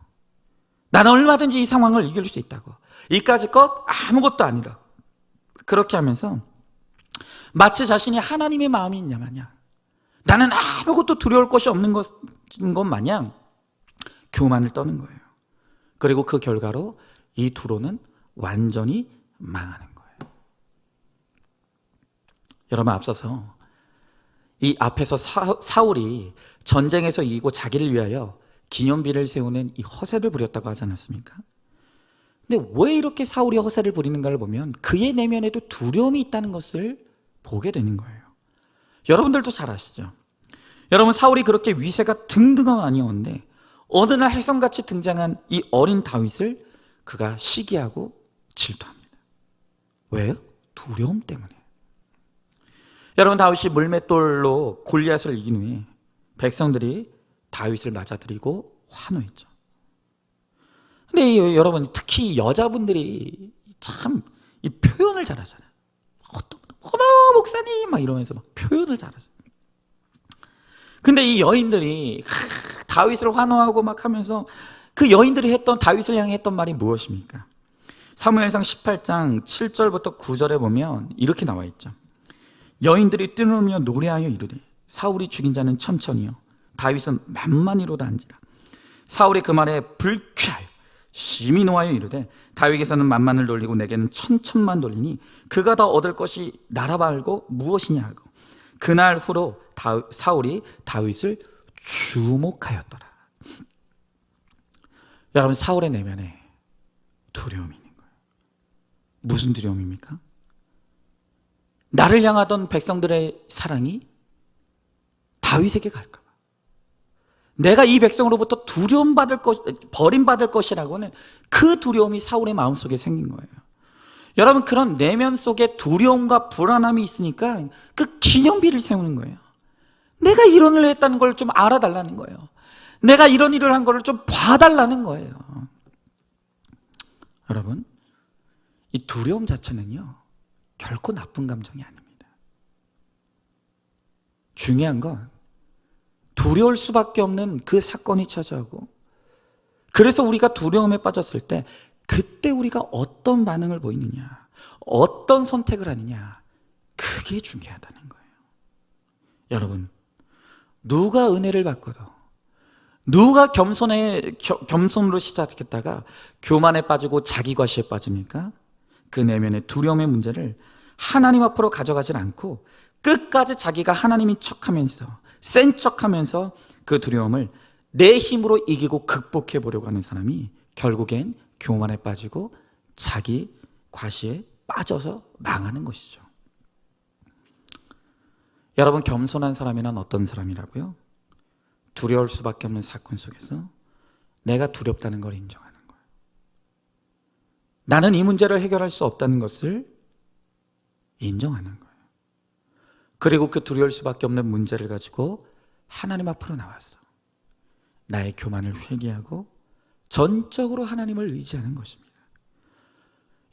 나는 얼마든지 이 상황을 이길 수 있다고, 이까짓 것 아무것도 아니라고, 그렇게 하면서 마치 자신이 하나님의 마음이 있냐 마냥, 나는 아무것도 두려울 것이 없는 것 마냥 교만을 떠는 거예요. 그리고 그 결과로 이 두로는 완전히 망하는 거예요. 여러분, 앞서서 이 앞에서 사울이 전쟁에서 이기고 자기를 위하여 기념비를 세우는 이 허세를 부렸다고 하지 않았습니까? 근데 왜 이렇게 사울이 허세를 부리는가를 보면 그의 내면에도 두려움이 있다는 것을 보게 되는 거예요. 여러분들도 잘 아시죠? 여러분, 사울이 그렇게 위세가 등등한 아니었는데 어느 날 혜성같이 등장한 이 어린 다윗을 그가 시기하고 질투합니다. 왜요? 두려움 때문에. 여러분, 다윗이 물맷돌로 골리앗을 이긴 후에 백성들이 다윗을 맞아들이고 환호했죠. 근데 여러분, 특히 여자분들이 참 이 표현을 잘하잖아요. 어머 목사님 막 이러면서 막 표현을 잘하잖아요. 근데 이 여인들이 다윗을 환호하고 막 하면서 그 여인들이 했던, 다윗을 향해 했던 말이 무엇입니까? 사무엘상 18장 7절부터 9절에 보면 이렇게 나와 있죠. 여인들이 뛰놀며 노래하여 이르되 사울이 죽인 자는 천천히요 다윗은 만만히로다 한지라. 사울이 그 말에 불쾌하여 심히 노하여 이르되 다윗에게서는 만만을 돌리고 내게는 천천만 돌리니 그가 더 얻을 것이 나라 말고 무엇이냐 하고 그날 후로 사울이 다윗을 주목하였더라. 여러분, 사울의 내면에 두려움이 있는 거예요. 무슨 두려움입니까? 나를 향하던 백성들의 사랑이 다윗에게 갈까 봐. 내가 이 백성으로부터 버림받을 것이라고는 그 두려움이 사울의 마음속에 생긴 거예요. 여러분, 그런 내면 속에 두려움과 불안함이 있으니까 그 기념비를 세우는 거예요. 내가 이런 일을 했다는 걸 좀 알아달라는 거예요. 내가 이런 일을 한 거를 좀 봐달라는 거예요. 여러분, 이 두려움 자체는요 결코 나쁜 감정이 아닙니다. 중요한 건 두려울 수밖에 없는 그 사건이 찾아오고, 그래서 우리가 두려움에 빠졌을 때 그때 우리가 어떤 반응을 보이느냐, 어떤 선택을 하느냐, 그게 중요하다는 거예요. 여러분, 누가 은혜를 받고도, 누가 겸손으로 시작했다가 교만에 빠지고 자기 과시에 빠집니까? 그 내면의 두려움의 문제를 하나님 앞으로 가져가질 않고 끝까지 자기가 하나님인 척하면서, 센 척하면서 그 두려움을 내 힘으로 이기고 극복해 보려고 하는 사람이 결국엔 교만에 빠지고 자기 과시에 빠져서 망하는 것이죠. 여러분, 겸손한 사람이란 어떤 사람이라고요? 두려울 수밖에 없는 사건 속에서 내가 두렵다는 걸 인정하는 거예요. 나는 이 문제를 해결할 수 없다는 것을 인정하는 거예요. 그리고 그 두려울 수밖에 없는 문제를 가지고 하나님 앞으로 나와서 나의 교만을 회개하고 전적으로 하나님을 의지하는 것입니다.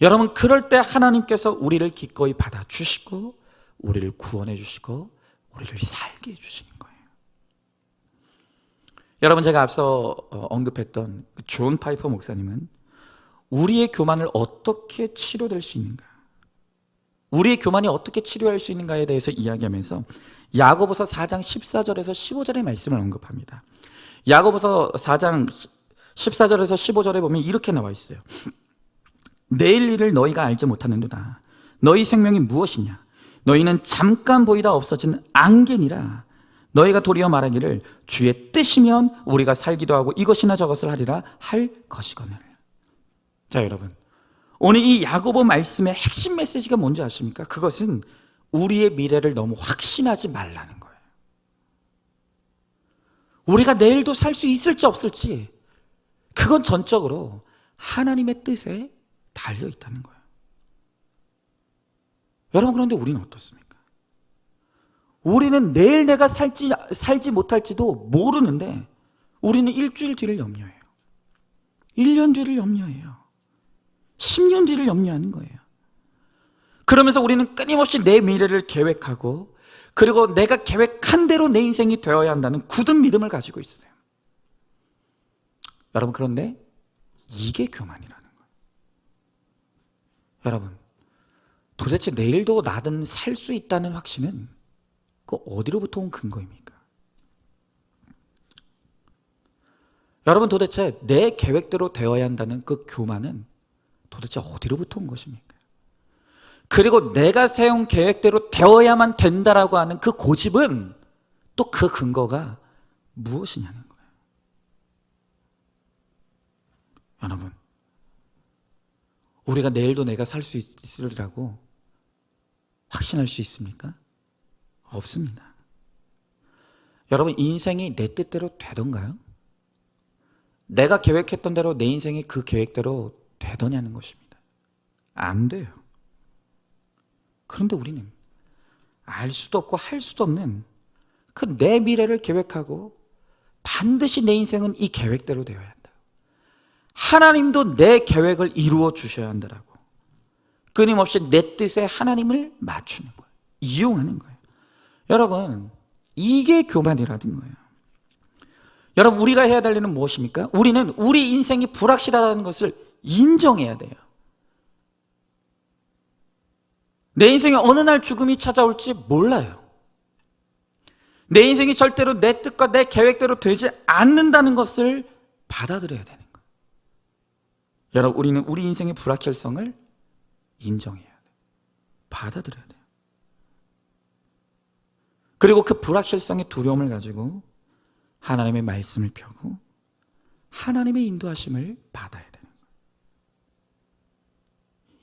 여러분, 그럴 때 하나님께서 우리를 기꺼이 받아주시고 우리를 구원해 주시고 우리를 살게 해주시는 거예요. 여러분, 제가 앞서 언급했던 그 존 파이퍼 목사님은 우리의 교만을 어떻게 치료될 수 있는가, 우리의 교만이 어떻게 치료할 수 있는가에 대해서 이야기하면서 야고보서 4장 14절에서 15절의 말씀을 언급합니다. 야고보서 4장 14절에서 15절에 보면 이렇게 나와 있어요. 내일 일을 너희가 알지 못하는도다. 너희 생명이 무엇이냐? 너희는 잠깐 보이다 없어지는 안개니라. 너희가 도리어 말하기를 주의 뜻이면 우리가 살기도 하고 이것이나 저것을 하리라 할 것이거늘. 자, 여러분, 오늘 이 야고보 말씀의 핵심 메시지가 뭔지 아십니까? 그것은 우리의 미래를 너무 확신하지 말라는 거예요. 우리가 내일도 살 수 있을지 없을지, 그건 전적으로 하나님의 뜻에 달려 있다는 거예요. 여러분, 그런데 우리는 어떻습니까? 우리는 내일 내가 살지 못할지도 모르는데 우리는 일주일 뒤를 염려해요. 1년 뒤를 염려해요. 10년 뒤를 염려하는 거예요. 그러면서 우리는 끊임없이 내 미래를 계획하고, 그리고 내가 계획한 대로 내 인생이 되어야 한다는 굳은 믿음을 가지고 있어요. 여러분, 그런데 이게 교만이라는 거예요. 여러분, 도대체 내일도 나는 살 수 있다는 확신은 그 어디로부터 온 근거입니까? 여러분, 도대체 내 계획대로 되어야 한다는 그 교만은 도대체 어디로부터 온 것입니까? 그리고 내가 세운 계획대로 되어야만 된다라고 하는 그 고집은 또 그 근거가 무엇이냐는 거예요. 여러분, 우리가 내일도 내가 살 수 있으리라고 확신할 수 있습니까? 없습니다. 여러분, 인생이 내 뜻대로 되던가요? 내가 계획했던 대로 내 인생이 그 계획대로 되더냐는 것입니다. 안 돼요. 그런데 우리는 알 수도 없고 할 수도 없는 그 내 미래를 계획하고 반드시 내 인생은 이 계획대로 되어야 한다. 하나님도 내 계획을 이루어 주셔야 한다라고. 끊임없이 내 뜻에 하나님을 맞추는 거예요. 이용하는 거예요. 여러분, 이게 교만이라는 거예요. 여러분, 우리가 해야 될 일은 무엇입니까? 우리는 우리 인생이 불확실하다는 것을 인정해야 돼요. 내 인생에 어느 날 죽음이 찾아올지 몰라요. 내 인생이 절대로 내 뜻과 내 계획대로 되지 않는다는 것을 받아들여야 되는 거예요. 여러분, 우리는 우리 인생의 불확실성을 인정해야 돼요. 받아들여야 돼요. 그리고 그 불확실성의 두려움을 가지고 하나님의 말씀을 펴고 하나님의 인도하심을 받아야 되는 거예요.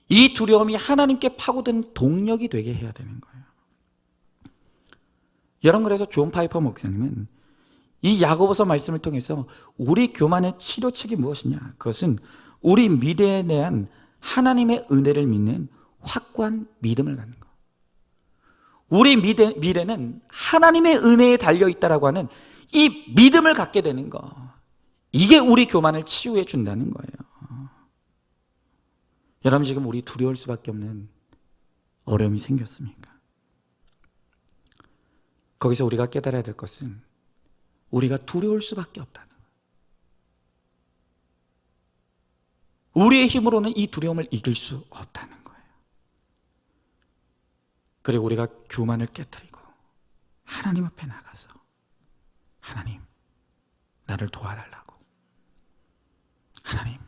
이 두려움이 하나님께 파고든 동력이 되게 해야 되는 거예요. 여러분, 그래서 존 파이퍼 목사님은 이 야고보서 말씀을 통해서 우리 교만의 치료책이 무엇이냐? 그것은 우리 미래에 대한 하나님의 은혜를 믿는 확고한 믿음을 갖는 것. 우리 미래는 하나님의 은혜에 달려있다라고 하는 이 믿음을 갖게 되는 것. 이게 우리 교만을 치유해 준다는 거예요. 여러분, 지금 우리 두려울 수밖에 없는 어려움이 생겼습니까? 거기서 우리가 깨달아야 될 것은 우리가 두려울 수밖에 없다는 거예요. 우리의 힘으로는 이 두려움을 이길 수 없다는 거예요. 그리고 우리가 교만을 깨뜨리고 하나님 앞에 나가서 하나님, 나를 도와달라고. 하나님,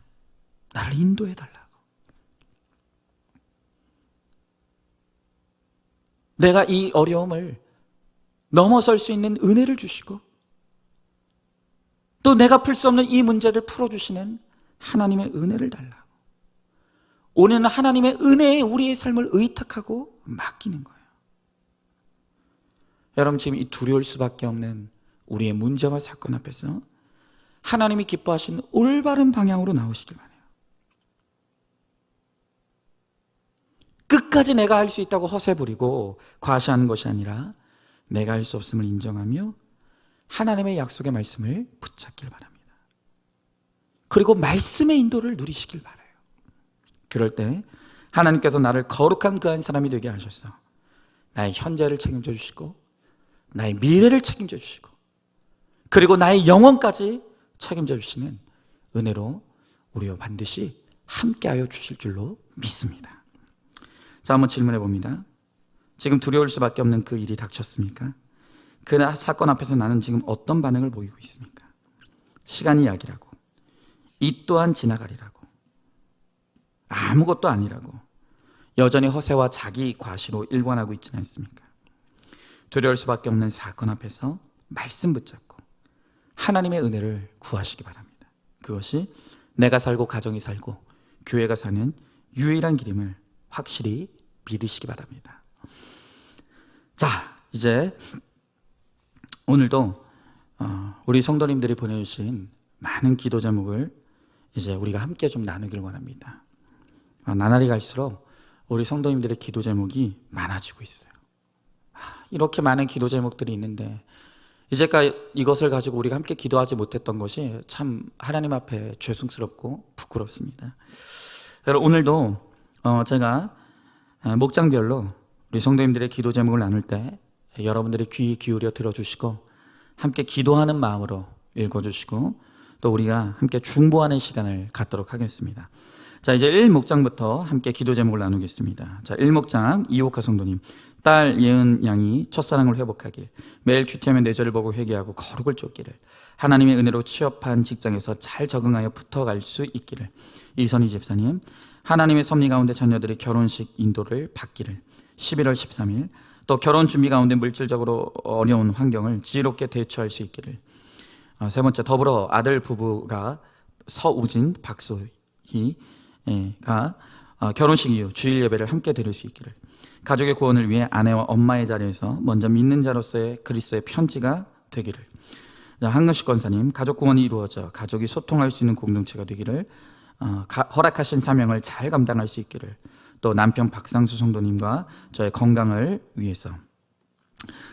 나를 인도해달라고. 내가 이 어려움을 넘어설 수 있는 은혜를 주시고 또 내가 풀 수 없는 이 문제를 풀어주시는 하나님의 은혜를 달라고. 오늘은 하나님의 은혜에 우리의 삶을 의탁하고 맡기는 거예요. 여러분, 지금 이 두려울 수밖에 없는 우리의 문제와 사건 앞에서 하나님이 기뻐하시는 올바른 방향으로 나오시길 바라요. 끝까지 내가 할 수 있다고 허세 부리고 과시하는 것이 아니라 내가 할 수 없음을 인정하며 하나님의 약속의 말씀을 붙잡길 바랍니다. 그리고 말씀의 인도를 누리시길 바라요. 그럴 때 하나님께서 나를 거룩한 그 한 사람이 되게 하셔서 나의 현재를 책임져 주시고 나의 미래를 책임져 주시고 그리고 나의 영혼까지 책임져 주시는 은혜로 우리와 반드시 함께하여 주실 줄로 믿습니다. 자, 한번 질문해 봅니다. 지금 두려울 수밖에 없는 그 일이 닥쳤습니까? 그 사건 앞에서 나는 지금 어떤 반응을 보이고 있습니까? 시간이 약이라고, 이 또한 지나가리라고, 아무것도 아니라고 여전히 허세와 자기 과시로 일관하고 있지는 않습니까? 두려울 수밖에 없는 사건 앞에서 말씀 붙잡고 하나님의 은혜를 구하시기 바랍니다. 그것이 내가 살고 가정이 살고 교회가 사는 유일한 길임을 확실히 믿으시기 바랍니다. 자, 이제 오늘도 우리 성도님들이 보내주신 많은 기도 제목을 이제 우리가 함께 좀 나누길 원합니다. 나날이 갈수록 우리 성도님들의 기도 제목이 많아지고 있어요. 이렇게 많은 기도 제목들이 있는데 이제까지 이것을 가지고 우리가 함께 기도하지 못했던 것이 참 하나님 앞에 죄송스럽고 부끄럽습니다. 여러분, 오늘도 제가 목장별로 우리 성도님들의 기도 제목을 나눌 때 여러분들이 귀 기울여 들어주시고 함께 기도하는 마음으로 읽어주시고 또 우리가 함께 중보하는 시간을 갖도록 하겠습니다. 자, 이제 1목장부터 함께 기도 제목을 나누겠습니다. 자, 1목장 이옥하 성도님, 딸 예은 양이 첫사랑을 회복하길, 매일 큐티하면 뇌절을 보고 회개하고 거룩을 쫓기를, 하나님의 은혜로 취업한 직장에서 잘 적응하여 붙어갈 수 있기를. 이선희 집사님, 하나님의 섭리 가운데 자녀들이 결혼식 인도를 받기를. 11월 13일, 또 결혼 준비 가운데 물질적으로 어려운 환경을 지혜롭게 대처할 수 있기를. 세 번째, 더불어 아들 부부가 서우진, 박소희가 결혼식 이후 주일 예배를 함께 드릴 수 있기를. 가족의 구원을 위해 아내와 엄마의 자리에서 먼저 믿는 자로서의 그리스도의 편지가 되기를. 한금식 권사님, 가족 구원이 이루어져 가족이 소통할 수 있는 공동체가 되기를, 허락하신 사명을 잘 감당할 수 있기를. 또 남편 박상수 성도님과 저의 건강을 위해서.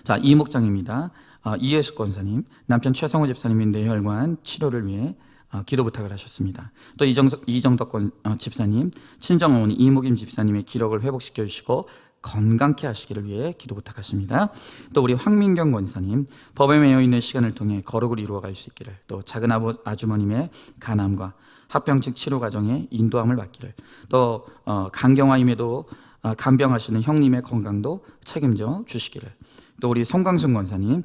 자, 이목장입니다. 이예숙 권사님, 남편 최성호 집사님의 뇌혈관 치료를 위해 기도 부탁을 하셨습니다. 또 이정덕 집사님, 친정어머니 이무김 집사님의 기력을 회복시켜 주시고 건강케 하시기를 위해 기도 부탁하십니다. 또 우리 황민경 권사님, 법에 매여 있는 시간을 통해 거룩을 이루어갈 수 있기를, 또 작은 아주머님의 간암과 합병증 치료 과정에 인도함을 받기를, 또 간경화임에도 간병하시는 형님의 건강도 책임져 주시기를, 또 우리 송광순 권사님,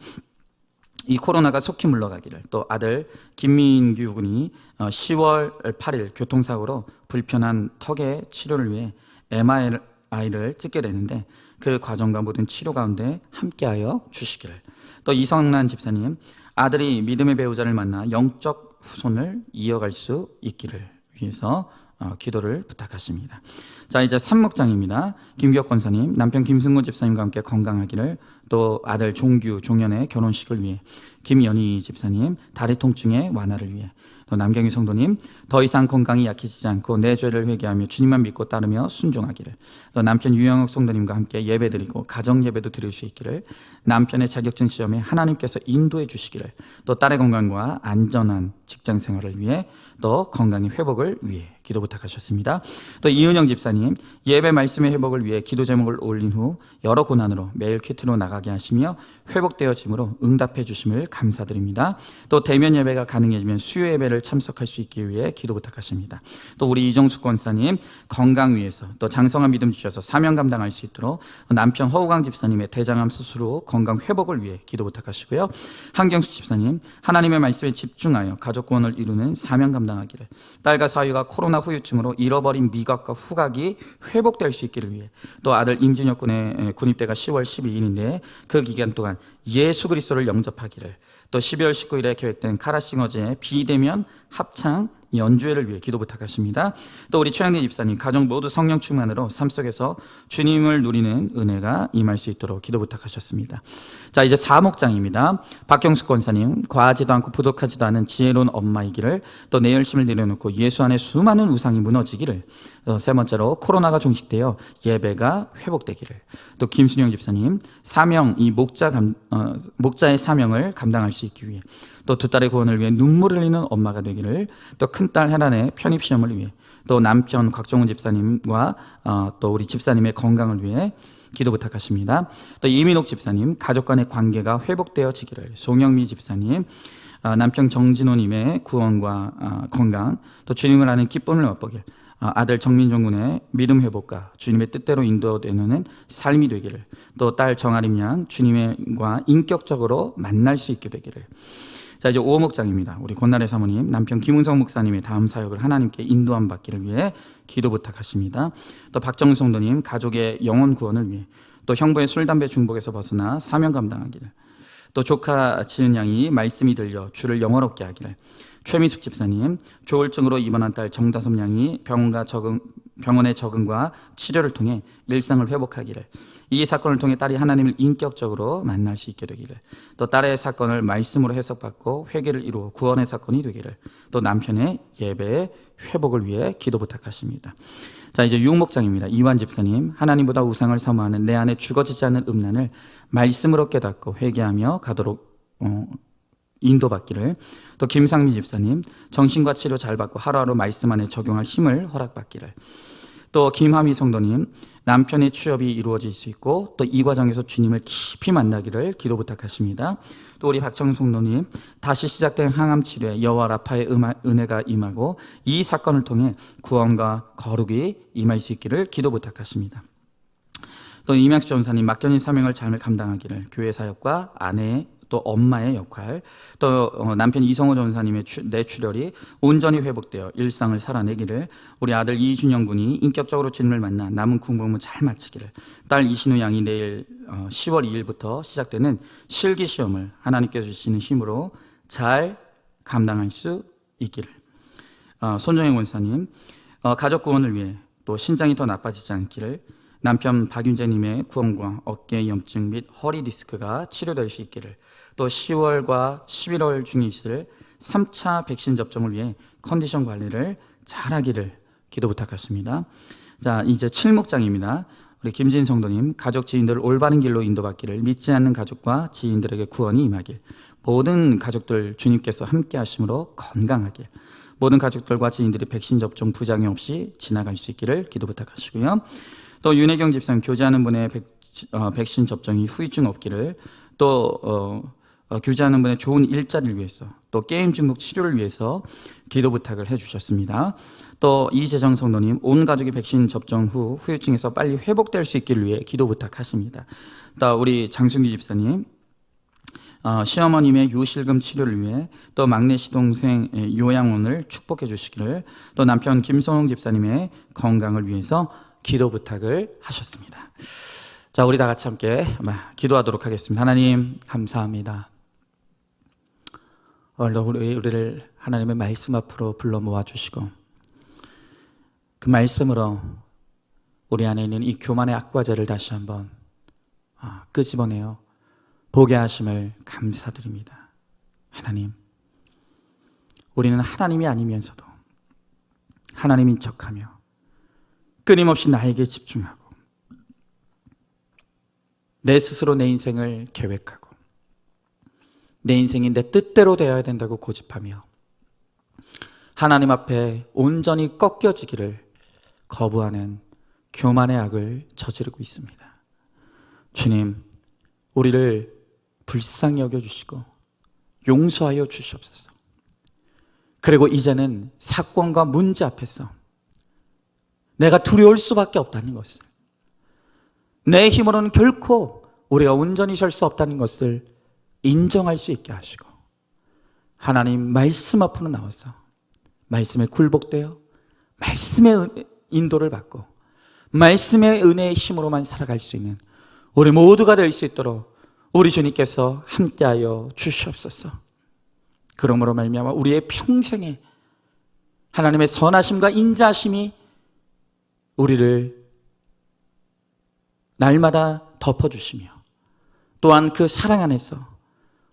이 코로나가 속히 물러가기를, 또 아들 김민규 군이 10월 8일 교통사고로 불편한 턱의 치료를 위해 MRI를 찍게 되는데 그 과정과 모든 치료 가운데 함께하여 주시기를, 또 이성란 집사님, 아들이 믿음의 배우자를 만나 영적 후손을 이어갈 수 있기를 위해서 기도를 부탁하십니다. 자, 이제 삼목장입니다. 김기혁 권사님, 남편 김승구 집사님과 함께 건강하기를, 또 아들 종규, 종현의 결혼식을 위해, 김연희 집사님, 다리 통증의 완화를 위해, 또 남경희 성도님, 더 이상 건강이 약해지지 않고 내 죄를 회개하며 주님만 믿고 따르며 순종하기를, 또 남편 유영욱 성도님과 함께 예배드리고 가정 예배도 드릴 수 있기를, 남편의 자격증 시험에 하나님께서 인도해 주시기를, 또 딸의 건강과 안전한 직장 생활을 위해, 또 건강의 회복을 위해 기도 부탁하셨습니다. 또 이은영 집사님, 예배 말씀의 회복을 위해 기도 제목을 올린 후 여러 고난으로 매일 퀴트로 나가게 하시며 회복되어짐으로 응답해 주심을 감사드립니다. 또 대면 예배가 가능해지면 수요 예배를 참석할 수 있기 위해 기도 부탁하십니다. 또 우리 이정숙 권사님, 건강 위해서, 또 장성한 믿음 주셔서 사명 감당할 수 있도록 남편 허우광 집사님의 대장암 수술 후 건강 회복을 위해 기도 부탁하시고요. 한경숙 집사님, 하나님의 말씀에 집중하여 가족 구원을 이루는 사명 감당하기를, 딸과 사위가 코로나 후유증으로 잃어버린 미각과 후각이 회복될 수 있기를 위해, 또 아들 임진혁 군의 군입대가 10월 12일인데 그 기간 동안 예수 그리스도를 영접하기를, 또 12월 19일에 계획된 카라싱어제의 비대면 합창 연주회를 위해 기도 부탁하십니다. 또 우리 최양래 집사님, 가정 모두 성령 충만으로 삶 속에서 주님을 누리는 은혜가 임할 수 있도록 기도 부탁하셨습니다. 자, 이제 사목장입니다. 박경숙 권사님, 과하지도 않고 부족하지도 않은 지혜로운 엄마이기를, 또 내 열심을 내려놓고 예수 안에 수많은 우상이 무너지기를, 세 번째로 코로나가 종식되어 예배가 회복되기를, 또 김순영 집사님, 사명, 이 목자의 사명을 감당할 수 있기 위해, 또 두 딸의 구원을 위해 눈물을 흘리는 엄마가 되기를, 또 큰딸 헤란의 편입시험을 위해, 또 남편 곽정훈 집사님과 또 우리 집사님의 건강을 위해 기도 부탁하십니다. 또 이민옥 집사님, 가족 간의 관계가 회복되어지기를, 송영미 집사님, 남편 정진호님의 구원과 건강, 또 주님을 아는 기쁨을 맛보길, 아들 정민종 군의 믿음 회복과 주님의 뜻대로 인도되는 삶이 되기를, 또 딸 정아림 양 주님과 인격적으로 만날 수 있게 되기를. 자, 이제 5목장입니다. 우리 권나래 사모님, 남편 김은성 목사님의 다음 사역을 하나님께 인도함 받기를 위해 기도 부탁하십니다. 또 박정우 성도님, 가족의 영혼 구원을 위해, 또 형부의 술, 담배 중독에서 벗어나 사명 감당하기를, 또 조카 지은 양이 말씀이 들려 주를 영화롭게 하기를, 최미숙 집사님, 조울증으로 입원한 딸 정다솜 양이 병원의 적응과 치료를 통해 일상을 회복하기를, 이 사건을 통해 딸이 하나님을 인격적으로 만날 수 있게 되기를, 또 딸의 사건을 말씀으로 해석받고 회개를 이루어 구원의 사건이 되기를, 또 남편의 예배의 회복을 위해 기도 부탁하십니다. 자, 이제 6목장입니다. 이완 집사님, 하나님보다 우상을 사모하는 내 안에 죽어지지 않는 음란을 말씀으로 깨닫고 회개하며 가도록 인도받기를, 또 김상미 집사님, 정신과 치료 잘 받고 하루하루 말씀 안에 적용할 힘을 허락받기를, 또 김하미 성도님, 남편의 취업이 이루어질 수 있고 또 이 과정에서 주님을 깊이 만나기를 기도 부탁하십니다. 또 우리 박정수 성도님, 다시 시작된 항암 치료에 여호와 라파의 은혜가 임하고 이 사건을 통해 구원과 거룩이 임할 수 있기를 기도 부탁하십니다. 또 이명수 전사님, 맡겨진 사명을 잘 감당하기를, 교회 사역과 아내의 또 엄마의 역할, 또 남편 이성호 전사님의 뇌출혈이 온전히 회복되어 일상을 살아내기를, 우리 아들 이준영 군이 인격적으로 주님을 만나 남은 공부문 잘 마치기를, 딸 이신우 양이 내일 10월 2일부터 시작되는 실기시험을 하나님께서 주시는 힘으로 잘 감당할 수 있기를, 손정혜 원사님, 가족 구원을 위해, 또 신장이 더 나빠지지 않기를, 남편 박윤재님의 구원과 어깨 염증 및 허리 디스크가 치료될 수 있기를, 또 10월과 11월 중에 있을 3차 백신 접종을 위해 컨디션 관리를 잘하기를 기도 부탁하십니다. 자, 이제 7목장입니다. 우리 김진 성도님, 가족 지인들을 올바른 길로 인도받기를, 믿지 않는 가족과 지인들에게 구원이 임하길, 모든 가족들 주님께서 함께 하심으로 건강하길, 모든 가족들과 지인들이 백신 접종 부작용 없이 지나갈 수 있기를 기도 부탁하시고요. 또 윤혜경 집사님, 교제하는 분의 백신 접종이 후유증 없기를, 또 교제하는 분의 좋은 일자리를 위해서, 또 게임 중독 치료를 위해서 기도 부탁을 해주셨습니다. 또 이재정 성도님, 온 가족이 백신 접종 후 후유증에서 빨리 회복될 수 있기를 위해 기도 부탁하십니다. 또 우리 장순기 집사님, 시어머님의 요실금 치료를 위해, 또 막내 시동생 요양원을 축복해 주시기를, 또 남편 김성홍 집사님의 건강을 위해서 기도 부탁을 하셨습니다. 자, 우리 다 같이 함께 기도하도록 하겠습니다. 하나님 감사합니다. 오늘도 우리를 하나님의 말씀 앞으로 불러 모아주시고, 그 말씀으로 우리 안에 있는 이 교만의 악과제를 다시 한번 끄집어내어 보게 하심을 감사드립니다. 하나님, 우리는 하나님이 아니면서도 하나님인 척하며 끊임없이 나에게 집중하고 내 스스로 내 인생을 계획하고 내 인생이 내 뜻대로 되어야 된다고 고집하며 하나님 앞에 온전히 꺾여지기를 거부하는 교만의 악을 저지르고 있습니다. 주님, 우리를 불쌍히 여겨주시고 용서하여 주시옵소서. 그리고 이제는 사건과 문제 앞에서 내가 두려울 수밖에 없다는 것을, 내 힘으로는 결코 우리가 온전히 설 수 없다는 것을 인정할 수 있게 하시고, 하나님 말씀 앞으로 나와서 말씀에 굴복되어 말씀의 인도를 받고 말씀의 은혜의 힘으로만 살아갈 수 있는 우리 모두가 될 수 있도록 우리 주님께서 함께하여 주시옵소서. 그러므로 말미암아 우리의 평생에 하나님의 선하심과 인자하심이 우리를 날마다 덮어주시며, 또한 그 사랑 안에서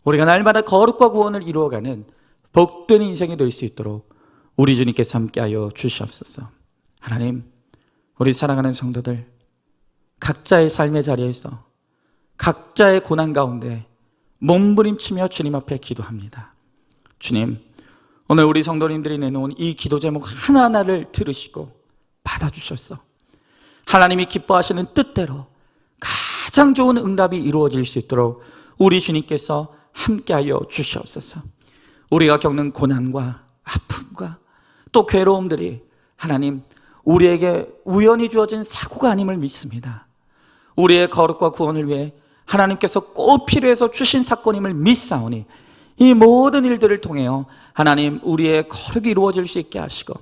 우리가 날마다 거룩과 구원을 이루어가는 복된 인생이 될 수 있도록 우리 주님께서 함께하여 주시옵소서. 하나님, 우리 사랑하는 성도들 각자의 삶의 자리에서 각자의 고난 가운데 몸부림치며 주님 앞에 기도합니다. 주님, 오늘 우리 성도님들이 내놓은 이 기도 제목 하나하나를 들으시고 받아주셔서 하나님이 기뻐하시는 뜻대로 가장 좋은 응답이 이루어질 수 있도록 우리 주님께서 함께하여 주시옵소서. 우리가 겪는 고난과 아픔과 또 괴로움들이 하나님 우리에게 우연히 주어진 사고가 아님을 믿습니다. 우리의 거룩과 구원을 위해 하나님께서 꼭 필요해서 주신 사건임을 믿사오니 이 모든 일들을 통하여 하나님 우리의 거룩이 이루어질 수 있게 하시고,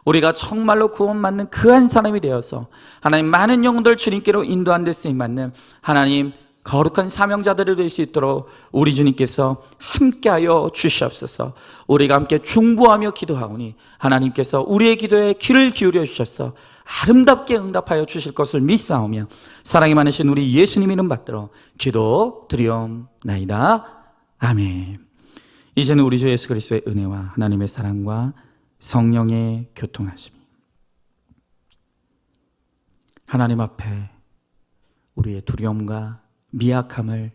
우리가 정말로 구원받는 그 한 사람이 되어서 하나님 많은 영혼들 주님께로 인도한 데 쓰임받는 하나님 거룩한 사명자들이 될 수 있도록 우리 주님께서 함께하여 주시옵소서. 우리가 함께 중보하며 기도하오니 하나님께서 우리의 기도에 귀를 기울여 주셔서 아름답게 응답하여 주실 것을 믿사오며 사랑이 많으신 우리 예수님 이름 받들어 기도 드리옵나이다. 아멘. 이제는 우리 주 예수 그리스도의 은혜와 하나님의 사랑과 성령의 교통하심이 하나님 앞에 우리의 두려움과 미약함을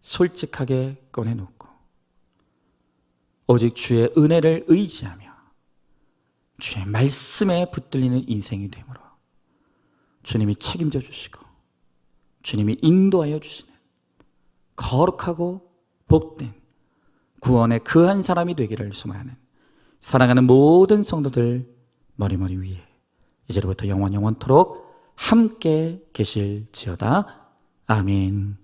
솔직하게 꺼내놓고 오직 주의 은혜를 의지하며 주의 말씀에 붙들리는 인생이 되므로 주님이 책임져 주시고 주님이 인도하여 주시는 거룩하고 복된 구원의 그 한 사람이 되기를 소망하는 사랑하는 모든 성도들 머리머리 위에 이제로부터 영원토록 함께 계실지어다. 아멘.